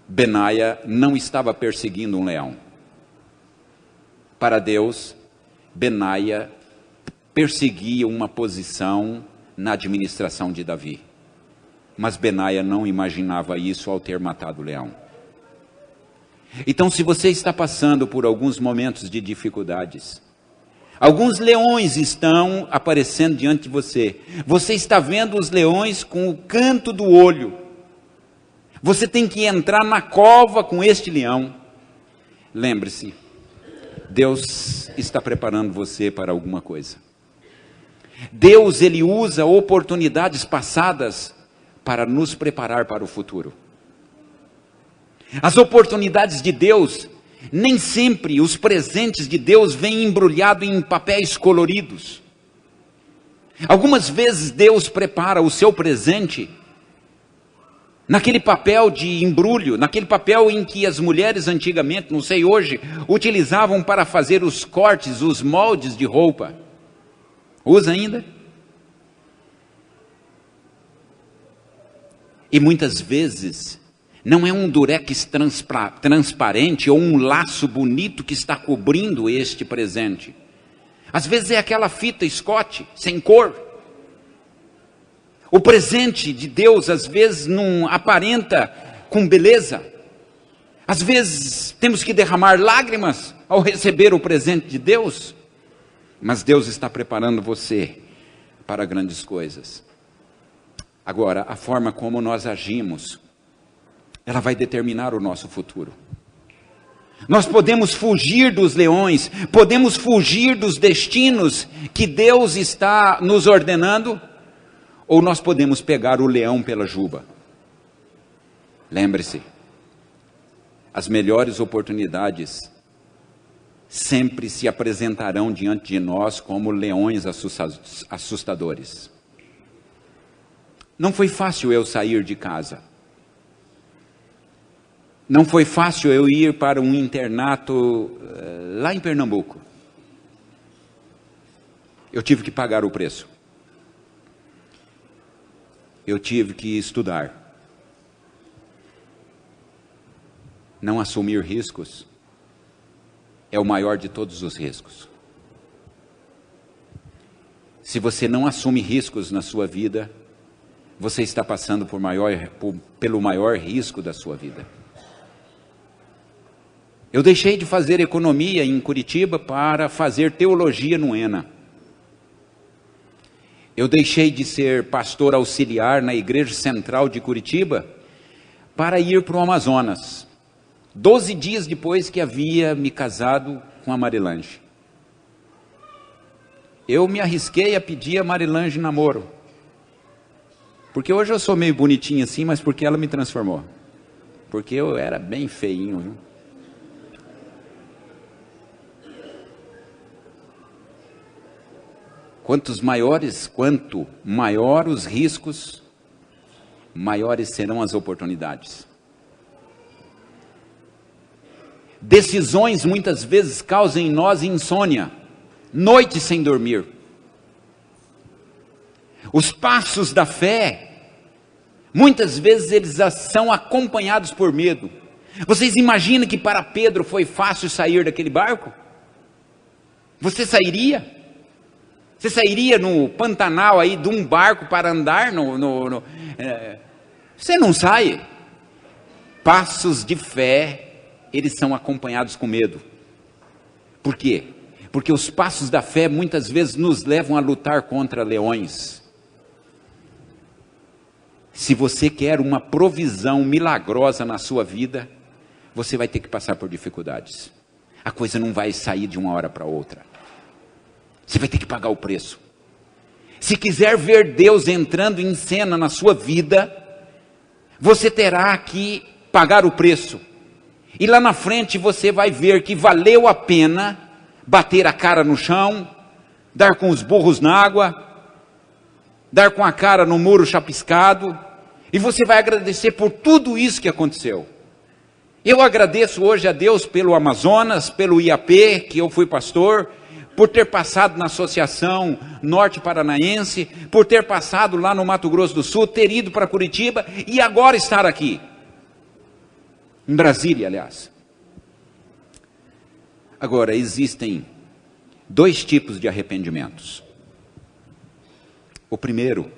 Benaia não estava perseguindo um leão. Para Deus, Benaia perseguia uma posição na administração de Davi. Mas Benaia não imaginava isso ao ter matado o leão. Então, se você está passando por alguns momentos de dificuldades, alguns leões estão aparecendo diante de você, você está vendo os leões com o canto do olho, você tem que entrar na cova com este leão. Lembre-se, Deus está preparando você para alguma coisa. Deus, Ele usa oportunidades passadas para nos preparar para o futuro. As oportunidades de Deus, nem sempre os presentes de Deus vêm embrulhados em papéis coloridos. Algumas vezes Deus prepara o seu presente naquele papel de embrulho, naquele papel em que as mulheres antigamente, não sei hoje, utilizavam para fazer os cortes, os moldes de roupa. Usa ainda? E muitas vezes não é um durex transparente ou um laço bonito que está cobrindo este presente. Às vezes é aquela fita Scott, sem cor. O presente de Deus às vezes não aparenta com beleza. Às vezes temos que derramar lágrimas ao receber o presente de Deus. Mas Deus está preparando você para grandes coisas. Agora, a forma como nós agimos, ela vai determinar o nosso futuro. Nós podemos fugir dos leões, podemos fugir dos destinos que Deus está nos ordenando, ou nós podemos pegar o leão pela juba. Lembre-se, as melhores oportunidades sempre se apresentarão diante de nós como leões assustadores. Não foi fácil eu sair de casa. Não foi fácil eu ir para um internato lá em Pernambuco. Eu tive que pagar o preço. Eu tive que estudar. Não assumir riscos é o maior de todos os riscos. Se você não assume riscos na sua vida, você está passando pelo maior risco da sua vida. Eu deixei de fazer economia em Curitiba para fazer teologia no ENA. Eu deixei de ser pastor auxiliar na Igreja Central de Curitiba para ir para o Amazonas. 12 dias depois que havia me casado com a Marilange. Eu me arrisquei a pedir a Marilange namoro. Porque hoje eu sou meio bonitinho assim, mas porque ela me transformou. Porque eu era bem feinho, viu? Quanto maior os riscos, maiores serão as oportunidades. Decisões muitas vezes causam em nós insônia, noites sem dormir. Os passos da fé, muitas vezes eles são acompanhados por medo. Vocês imaginam que para Pedro foi fácil sair daquele barco? Você sairia? Você sairia no Pantanal aí de um barco para andar? Você não sai. Passos de fé, eles são acompanhados com medo. Por quê? Porque os passos da fé muitas vezes nos levam a lutar contra leões. Se você quer uma provisão milagrosa na sua vida, você vai ter que passar por dificuldades. A coisa não vai sair de uma hora para outra. Você vai ter que pagar o preço. Se quiser ver Deus entrando em cena na sua vida, você terá que pagar o preço. E lá na frente você vai ver que valeu a pena bater a cara no chão, dar com os burros na água, dar com a cara no muro chapiscado, e você vai agradecer por tudo isso que aconteceu. Eu agradeço hoje a Deus pelo Amazonas, pelo IAP, que eu fui pastor, por ter passado na Associação Norte Paranaense, por ter passado lá no Mato Grosso do Sul, ter ido para Curitiba e agora estar aqui. Em Brasília, aliás. Agora, existem dois tipos de arrependimentos. O primeiro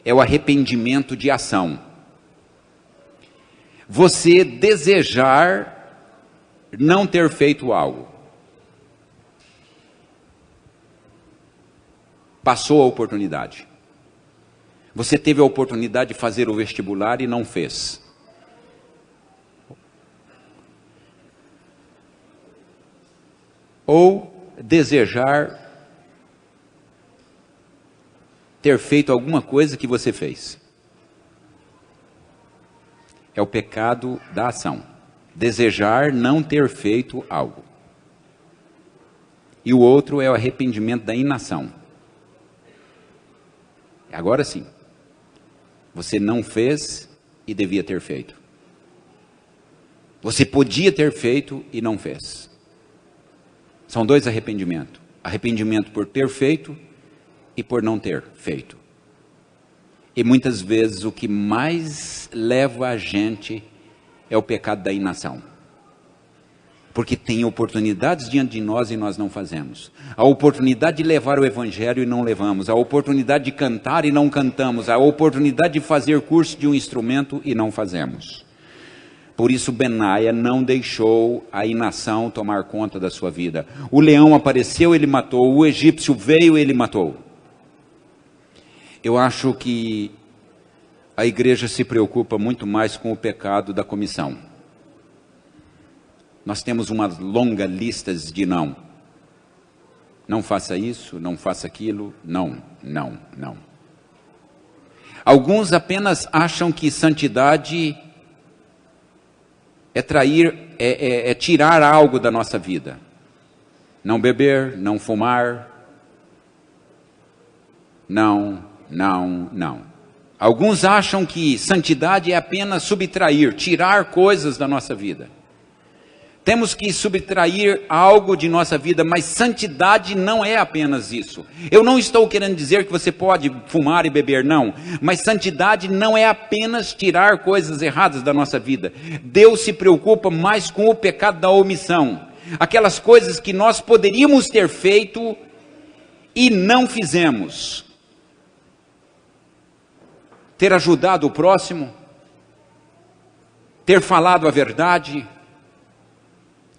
é o arrependimento de ação. Você desejar não ter feito algo. Passou a oportunidade. Você teve a oportunidade de fazer o vestibular e não fez. Ou desejar ter feito alguma coisa que você fez. É o pecado da ação. Desejar não ter feito algo. E o outro é o arrependimento da inação. Agora sim. Você não fez e devia ter feito. Você podia ter feito e não fez. São dois arrependimentos. Arrependimento por ter feito e por não ter feito. E muitas vezes o que mais leva a gente é o pecado da inação. Porque tem oportunidades diante de nós e nós não fazemos. A oportunidade de levar o evangelho e não levamos. A oportunidade de cantar e não cantamos. A oportunidade de fazer curso de um instrumento e não fazemos. Por isso Benaia não deixou a inação tomar conta da sua vida. O leão apareceu, ele matou. O egípcio veio, ele matou. Eu acho que a igreja se preocupa muito mais com o pecado da comissão. Nós temos uma longa lista de não. Não faça isso, não faça aquilo, não, não, não. Alguns apenas acham que santidade é tirar algo da nossa vida. Não beber, não fumar. Não. Alguns acham que santidade é apenas subtrair, tirar coisas da nossa vida. Temos que subtrair algo de nossa vida, mas santidade não é apenas isso. Eu não estou querendo dizer que você pode fumar e beber, não. Mas santidade não é apenas tirar coisas erradas da nossa vida. Deus se preocupa mais com o pecado da omissão. Aquelas coisas que nós poderíamos ter feito e não fizemos. Ter ajudado o próximo, ter falado a verdade,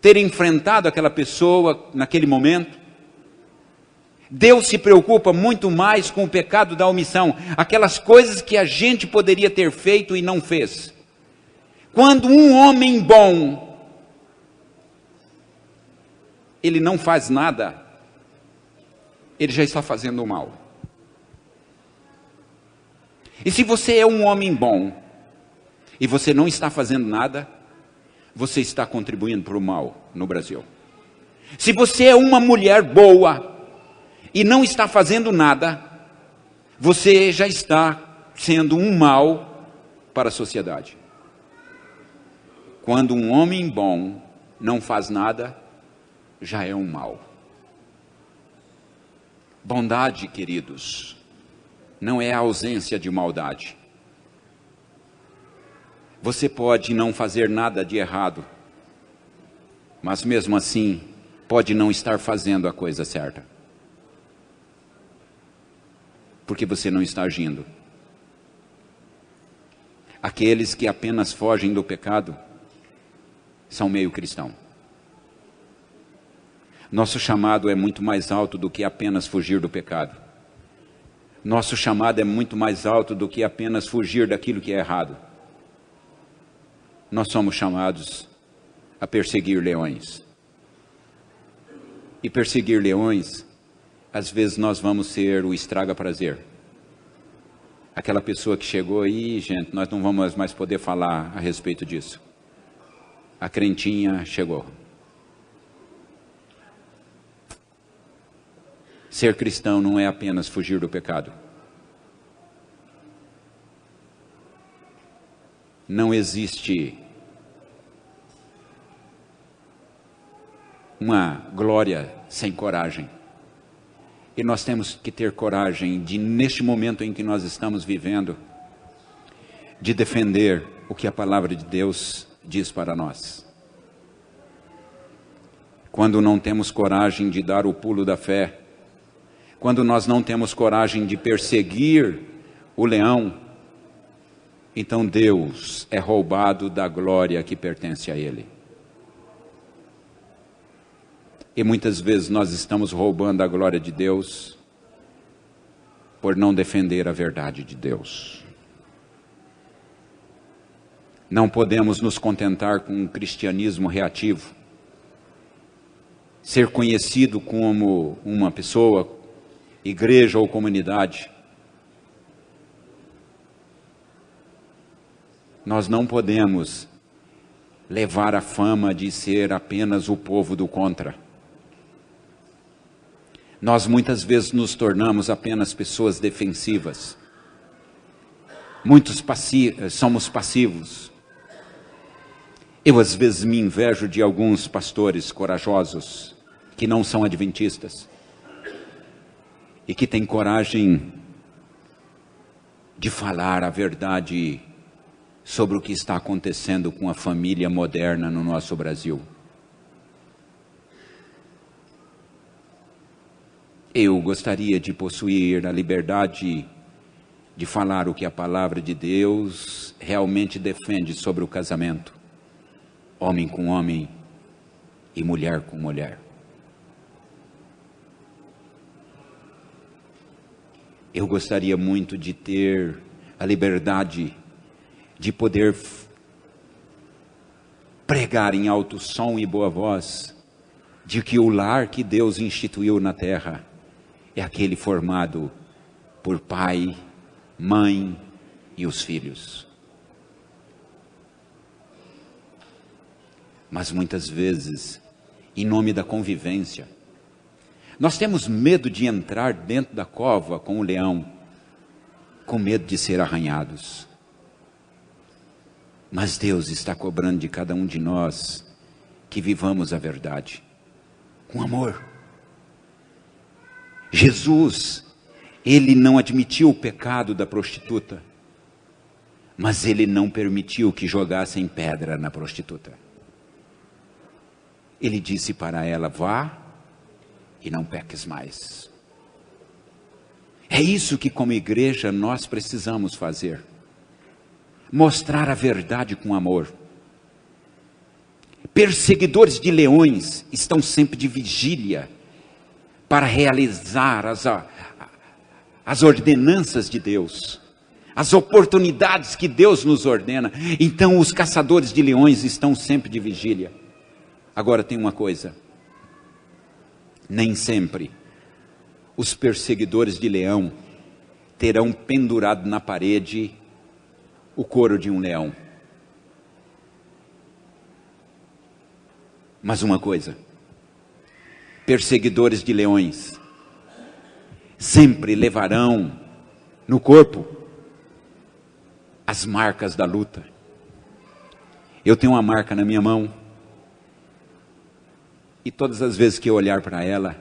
ter enfrentado aquela pessoa naquele momento. Deus se preocupa muito mais com o pecado da omissão, aquelas coisas que a gente poderia ter feito e não fez. Quando um homem bom, ele não faz nada, ele já está fazendo o mal. E se você é um homem bom, e você não está fazendo nada, você está contribuindo para o mal no Brasil. Se você é uma mulher boa, e não está fazendo nada, você já está sendo um mal para a sociedade. Quando um homem bom não faz nada, já é um mal. Bondade, queridos, não é a ausência de maldade. Você pode não fazer nada de errado, mas mesmo assim, pode não estar fazendo a coisa certa. Porque você não está agindo. Aqueles que apenas fogem do pecado, são meio cristão. Nosso chamado é muito mais alto do que apenas fugir do pecado. Nosso chamado é muito mais alto do que apenas fugir daquilo que é errado. Nós somos chamados a perseguir leões. E perseguir leões, às vezes nós vamos ser o estraga-prazer. Aquela pessoa que chegou aí, gente, nós não vamos mais poder falar a respeito disso. A crentinha chegou. Ser cristão não é apenas fugir do pecado. Não existe uma glória sem coragem. E nós temos que ter coragem de, neste momento em que nós estamos vivendo, de defender o que a palavra de Deus diz para nós. Quando não temos coragem de dar o pulo da fé, quando nós não temos coragem de perseguir o leão, então Deus é roubado da glória que pertence a Ele. E muitas vezes nós estamos roubando a glória de Deus por não defender a verdade de Deus. Não podemos nos contentar com um cristianismo reativo. Ser conhecido como uma pessoa, igreja ou comunidade. Nós não podemos levar a fama de ser apenas o povo do contra. Nós muitas vezes nos tornamos apenas pessoas defensivas. somos passivos. Eu às vezes me invejo de alguns pastores corajosos, que não são adventistas, e que têm coragem de falar a verdade sobre o que está acontecendo com a família moderna no nosso Brasil. Eu gostaria de possuir a liberdade de falar o que a palavra de Deus realmente defende sobre o casamento, homem com homem e mulher com mulher. Eu gostaria muito de ter a liberdade de poder pregar em alto som e boa voz de que o lar que Deus instituiu na terra é aquele formado por pai, mãe e os filhos. Mas muitas vezes, em nome da convivência, nós temos medo de entrar dentro da cova com o leão, com medo de ser arranhados. Mas Deus está cobrando de cada um de nós que vivamos a verdade, com amor. Jesus, ele não admitiu o pecado da prostituta, mas ele não permitiu que jogassem pedra na prostituta. Ele disse para ela: vá e não peques mais. É isso que como igreja nós precisamos fazer. Mostrar a verdade com amor. Perseguidores de leões estão sempre de vigília para realizar as ordenanças de Deus, as oportunidades que Deus nos ordena. Então os caçadores de leões estão sempre de vigília. Agora tem uma coisa: nem sempre os perseguidores de leão terão pendurado na parede o couro de um leão. Mas uma coisa: perseguidores de leões sempre levarão no corpo as marcas da luta. Eu tenho uma marca na minha mão, e todas as vezes que eu olhar para ela,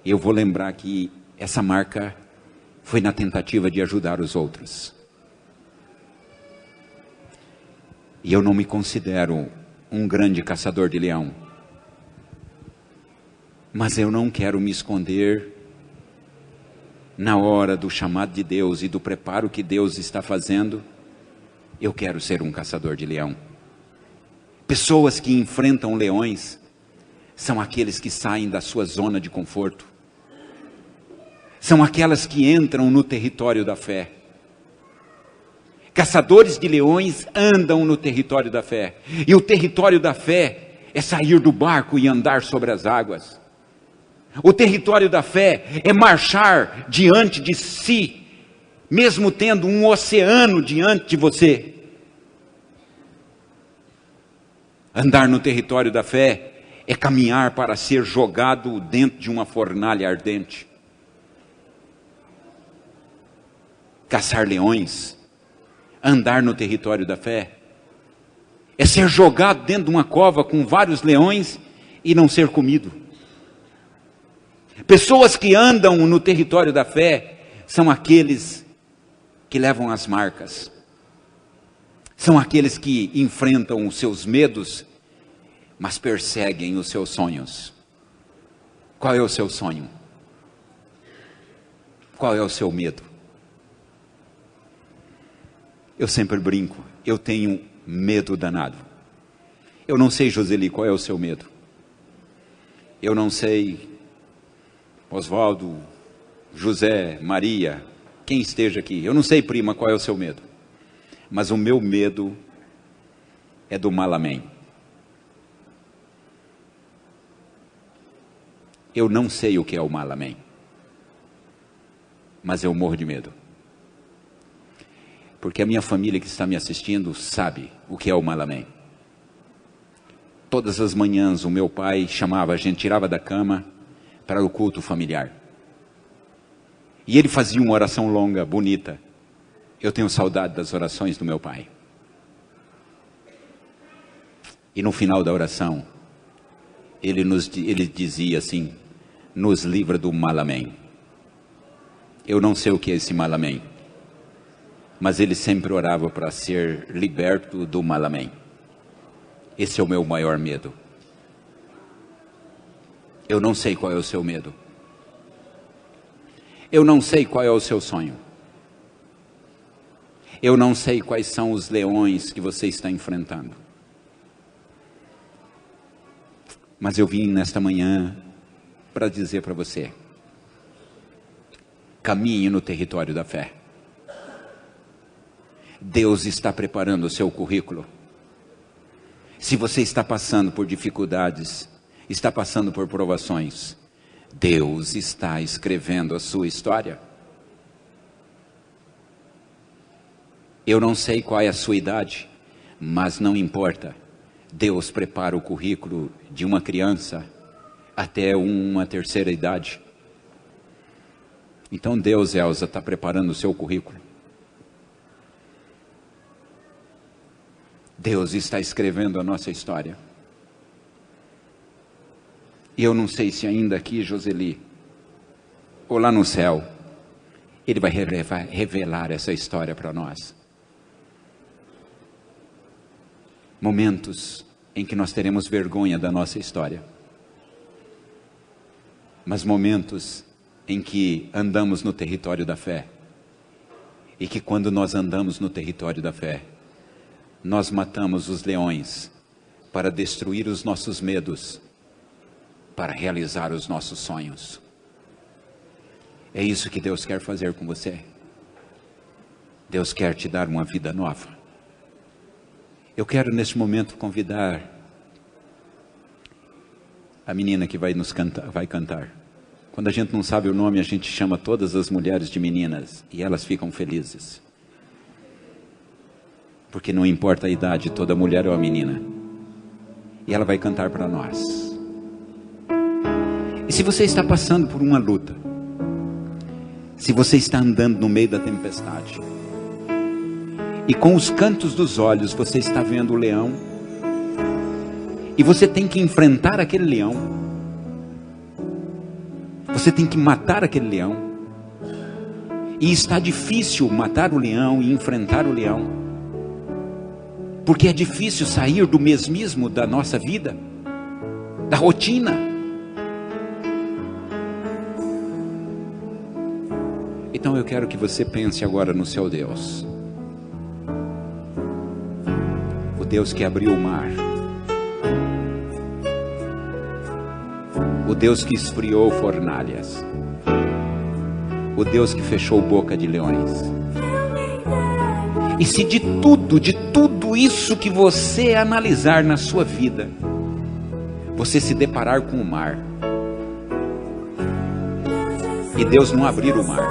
eu vou lembrar que essa marca foi na tentativa de ajudar os outros. E eu não me considero um grande caçador de leão, mas eu não quero me esconder na hora do chamado de Deus e do preparo que Deus está fazendo. Eu quero ser um caçador de leão. Pessoas que enfrentam leões são aqueles que saem da sua zona de conforto, são aquelas que entram no território da fé. Caçadores de leões andam no território da fé, e o território da fé é sair do barco e andar sobre as águas. O território da fé é marchar diante de si, mesmo tendo um oceano diante de você. Andar no território da fé é caminhar para ser jogado dentro de uma fornalha ardente. Caçar leões, andar no território da fé, é ser jogado dentro de uma cova com vários leões e não ser comido. Pessoas que andam no território da fé são aqueles que levam as marcas, são aqueles que enfrentam os seus medos, mas perseguem os seus sonhos. Qual é o seu sonho? Qual é o seu medo? Eu sempre brinco, eu tenho medo danado. Eu não sei, Joseli, qual é o seu medo? Eu não sei, Oswaldo, José, Maria, quem esteja aqui. Eu não sei, prima, qual é o seu medo. Mas o meu medo é do Malamém. Eu não sei o que é o Malamém, mas eu morro de medo. Porque a minha família que está me assistindo sabe o que é o Malamém. Todas as manhãs o meu pai chamava, a gente tirava da cama para o culto familiar. E ele fazia uma oração longa, bonita. Eu tenho saudade das orações do meu pai. E no final da oração, ele dizia assim: nos livra do mal, amém. Eu não sei o que é esse mal, amém, mas ele sempre orava para ser liberto do mal, amém. Esse é o meu maior medo. Eu não sei qual é o seu medo. Eu não sei qual é o seu sonho. Eu não sei quais são os leões que você está enfrentando. Mas eu vim nesta manhã para dizer para você: caminhe no território da fé. Deus está preparando o seu currículo. Se você está passando por dificuldades, está passando por provações, Deus está escrevendo a sua história. Eu não sei qual é a sua idade, mas não importa. Deus prepara o currículo de uma criança até uma terceira idade. Então Deus, Elza, está preparando o seu currículo. Deus está escrevendo a nossa história. E eu não sei se ainda aqui, Joseli, ou lá no céu, Ele vai revelar essa história para nós. Momentos em que nós teremos vergonha da nossa história. Mas momentos em que andamos no território da fé. E que quando nós andamos no território da fé, nós matamos os leões para destruir os nossos medos, para realizar os nossos sonhos. É isso que Deus quer fazer com você. Deus quer te dar uma vida nova. Eu quero neste momento convidar a menina que vai cantar. Quando a gente não sabe o nome, a gente chama todas as mulheres de meninas e elas ficam felizes. Porque não importa a idade, toda mulher é uma menina. E ela vai cantar para nós. E se você está passando por uma luta, se você está andando no meio da tempestade, e com os cantos dos olhos você está vendo o leão, e você tem que enfrentar aquele leão, você tem que matar aquele leão, e está difícil matar o leão e enfrentar o leão, porque é difícil sair do mesmismo da nossa vida, da rotina. Então eu quero que você pense agora no seu Deus. O Deus que abriu o mar. O Deus que esfriou fornalhas. O Deus que fechou boca de leões. E se de tudo isso que você analisar na sua vida, você se deparar com o mar, e Deus não abrir o mar,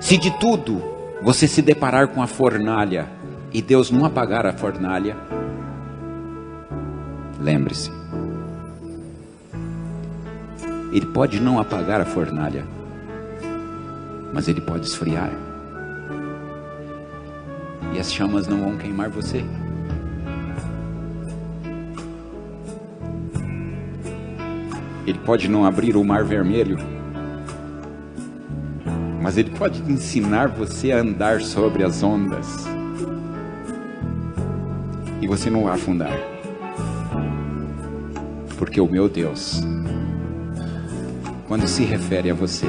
se de tudo você se deparar com a fornalha e Deus não apagar a fornalha, lembre-se, Ele pode não apagar a fornalha, mas Ele pode esfriar, e as chamas não vão queimar você. Ele pode não abrir o mar vermelho, mas Ele pode ensinar você a andar sobre as ondas, e você não vai afundar, porque o meu Deus, quando se refere a você,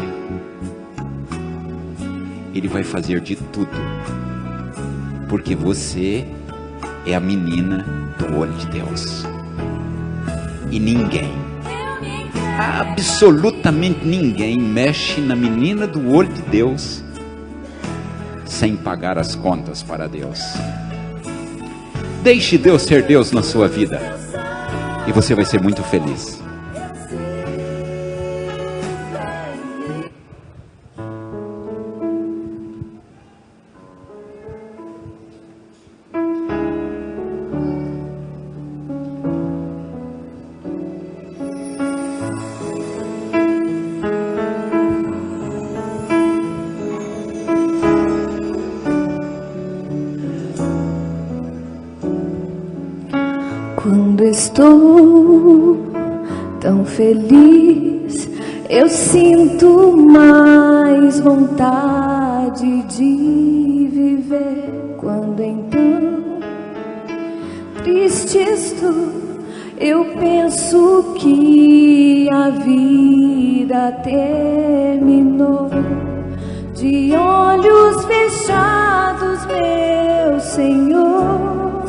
Ele vai fazer de tudo, porque você é a menina do olho de Deus, e ninguém, absolutamente ninguém mexe na menina do olho de Deus sem pagar as contas para Deus. Deixe Deus ser Deus na sua vida e você vai ser muito feliz. estou tão feliz, eu sinto mais vontade de viver. Quando então triste estou, eu penso que a vida terminou. De olhos fechados, meu Senhor,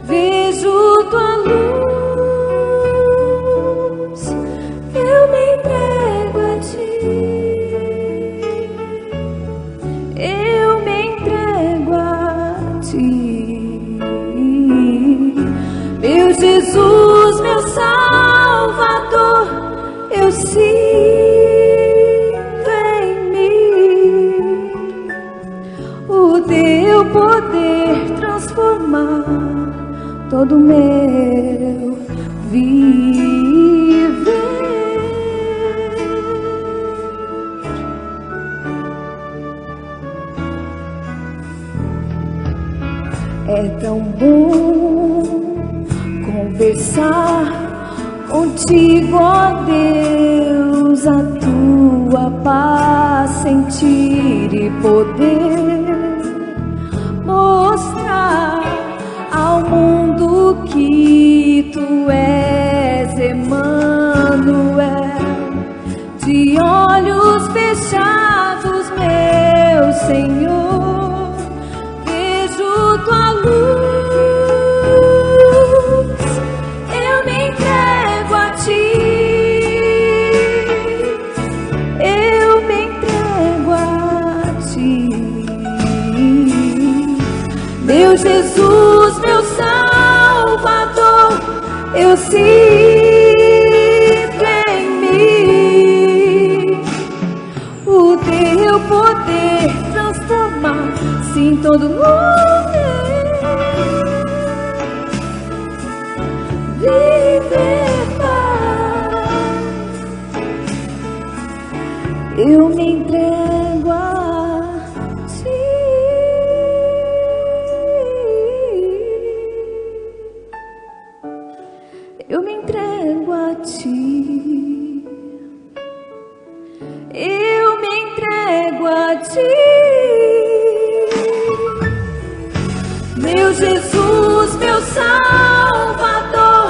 vejo tua luz, eu me entrego a ti, eu me entrego a ti, meu Jesus, meu Salvador, eu sinto em mim o teu poder transformar todo o meu viver. É tão bom conversar contigo, ó Deus, a tua paz sentir e poder mostrar ao mundo que tu és Emanuel. De olhos fechados, meu Senhor, vejo tua luz, eu me entrego a ti, eu me entrego a ti, meu Jesus, meu Salvador, eu sinto em mim o teu poder transformar, sim, todo mundo viver paz. Eu me entrego a ti. Eu me entrego a ti, eu me entrego a ti, meu Jesus, meu Salvador,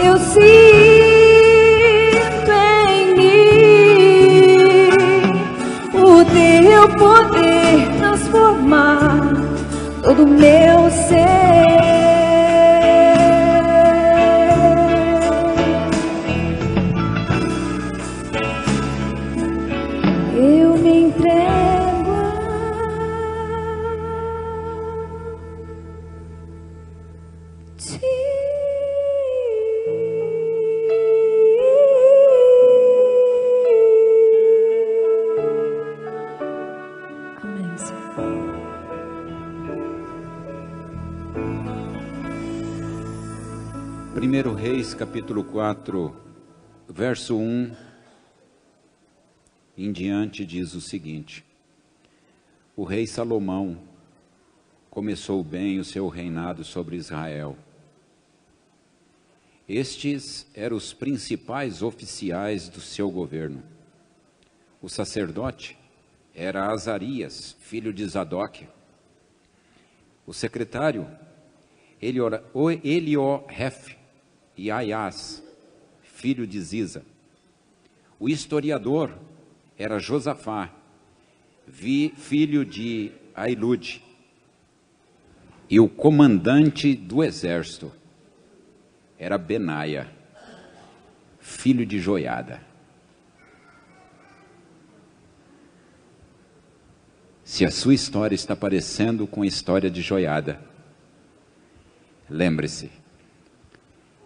eu sinto em mim o teu poder transformar todo o meu ser. Eu me entrego a ti. Amém, Senhor. Primeiro Reis, capítulo 4, verso 1 em diante, diz o seguinte: o rei Salomão começou bem o seu reinado sobre Israel. Estes eram os principais oficiais do seu governo. O sacerdote era Azarias, filho de Zadok. O secretário, Elioref e Aias, filho de Ziza. O historiador era Josafá, filho de Ailude. E o comandante do exército era Benaia, filho de Joiada. Se a sua história está parecendo com a história de Joiada, lembre-se,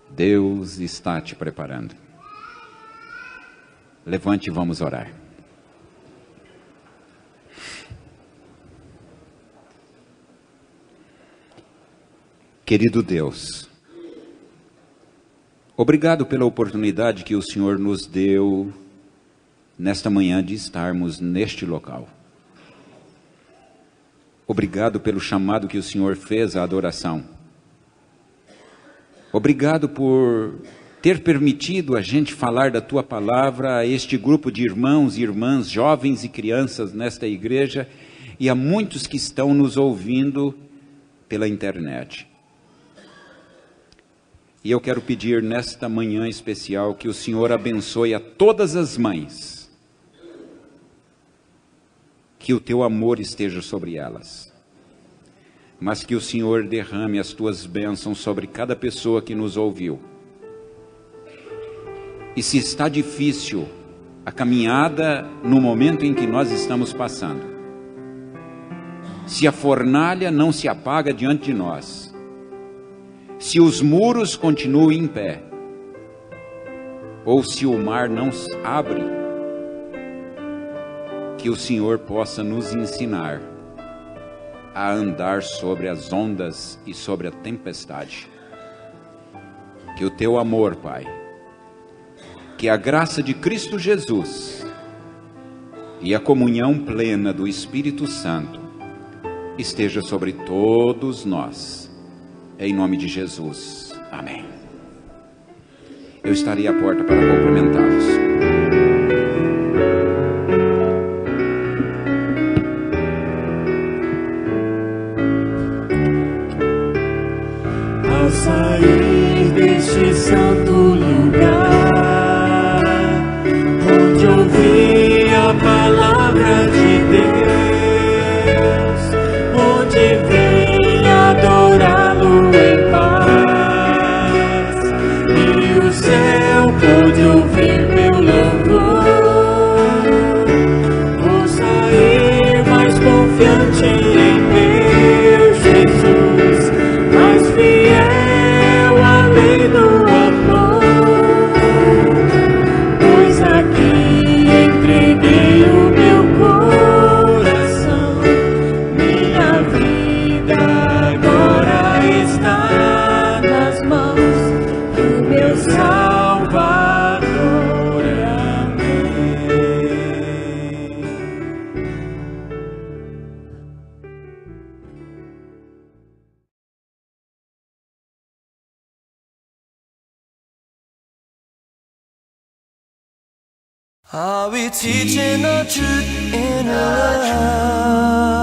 Deus está te preparando. Levante e vamos orar. Querido Deus, obrigado pela oportunidade que o Senhor nos deu nesta manhã de estarmos neste local. Obrigado pelo chamado que o Senhor fez à adoração. Obrigado por ter permitido a gente falar da Tua palavra a este grupo de irmãos e irmãs, jovens e crianças nesta igreja e a muitos que estão nos ouvindo pela internet. E eu quero pedir nesta manhã especial que o Senhor abençoe a todas as mães, que o Teu amor esteja sobre elas, mas que o Senhor derrame as Tuas bênçãos sobre cada pessoa que nos ouviu. E se está difícil a caminhada no momento em que nós estamos passando, se a fornalha não se apaga diante de nós, se os muros continuam em pé, ou se o mar não abre, que o Senhor possa nos ensinar a andar sobre as ondas e sobre a tempestade. Que o Teu amor, Pai, que a graça de Cristo Jesus e a comunhão plena do Espírito Santo esteja sobre todos nós. Em nome de Jesus. Amém. Eu estarei à porta para cumprimentá-los. Ao sair deste santo lugar, onde ouvi a palavra de Deus, onde vim adorá-lo em paz, e o céu pôde ouvir meu louvor, vou sair mais confiante em meu Jesus, mais fiel além do amor, pois aqui entreguei o meu coração, minha vida agora está nas mãos do meu Salvador. Amém. Are we teaching the truth in love?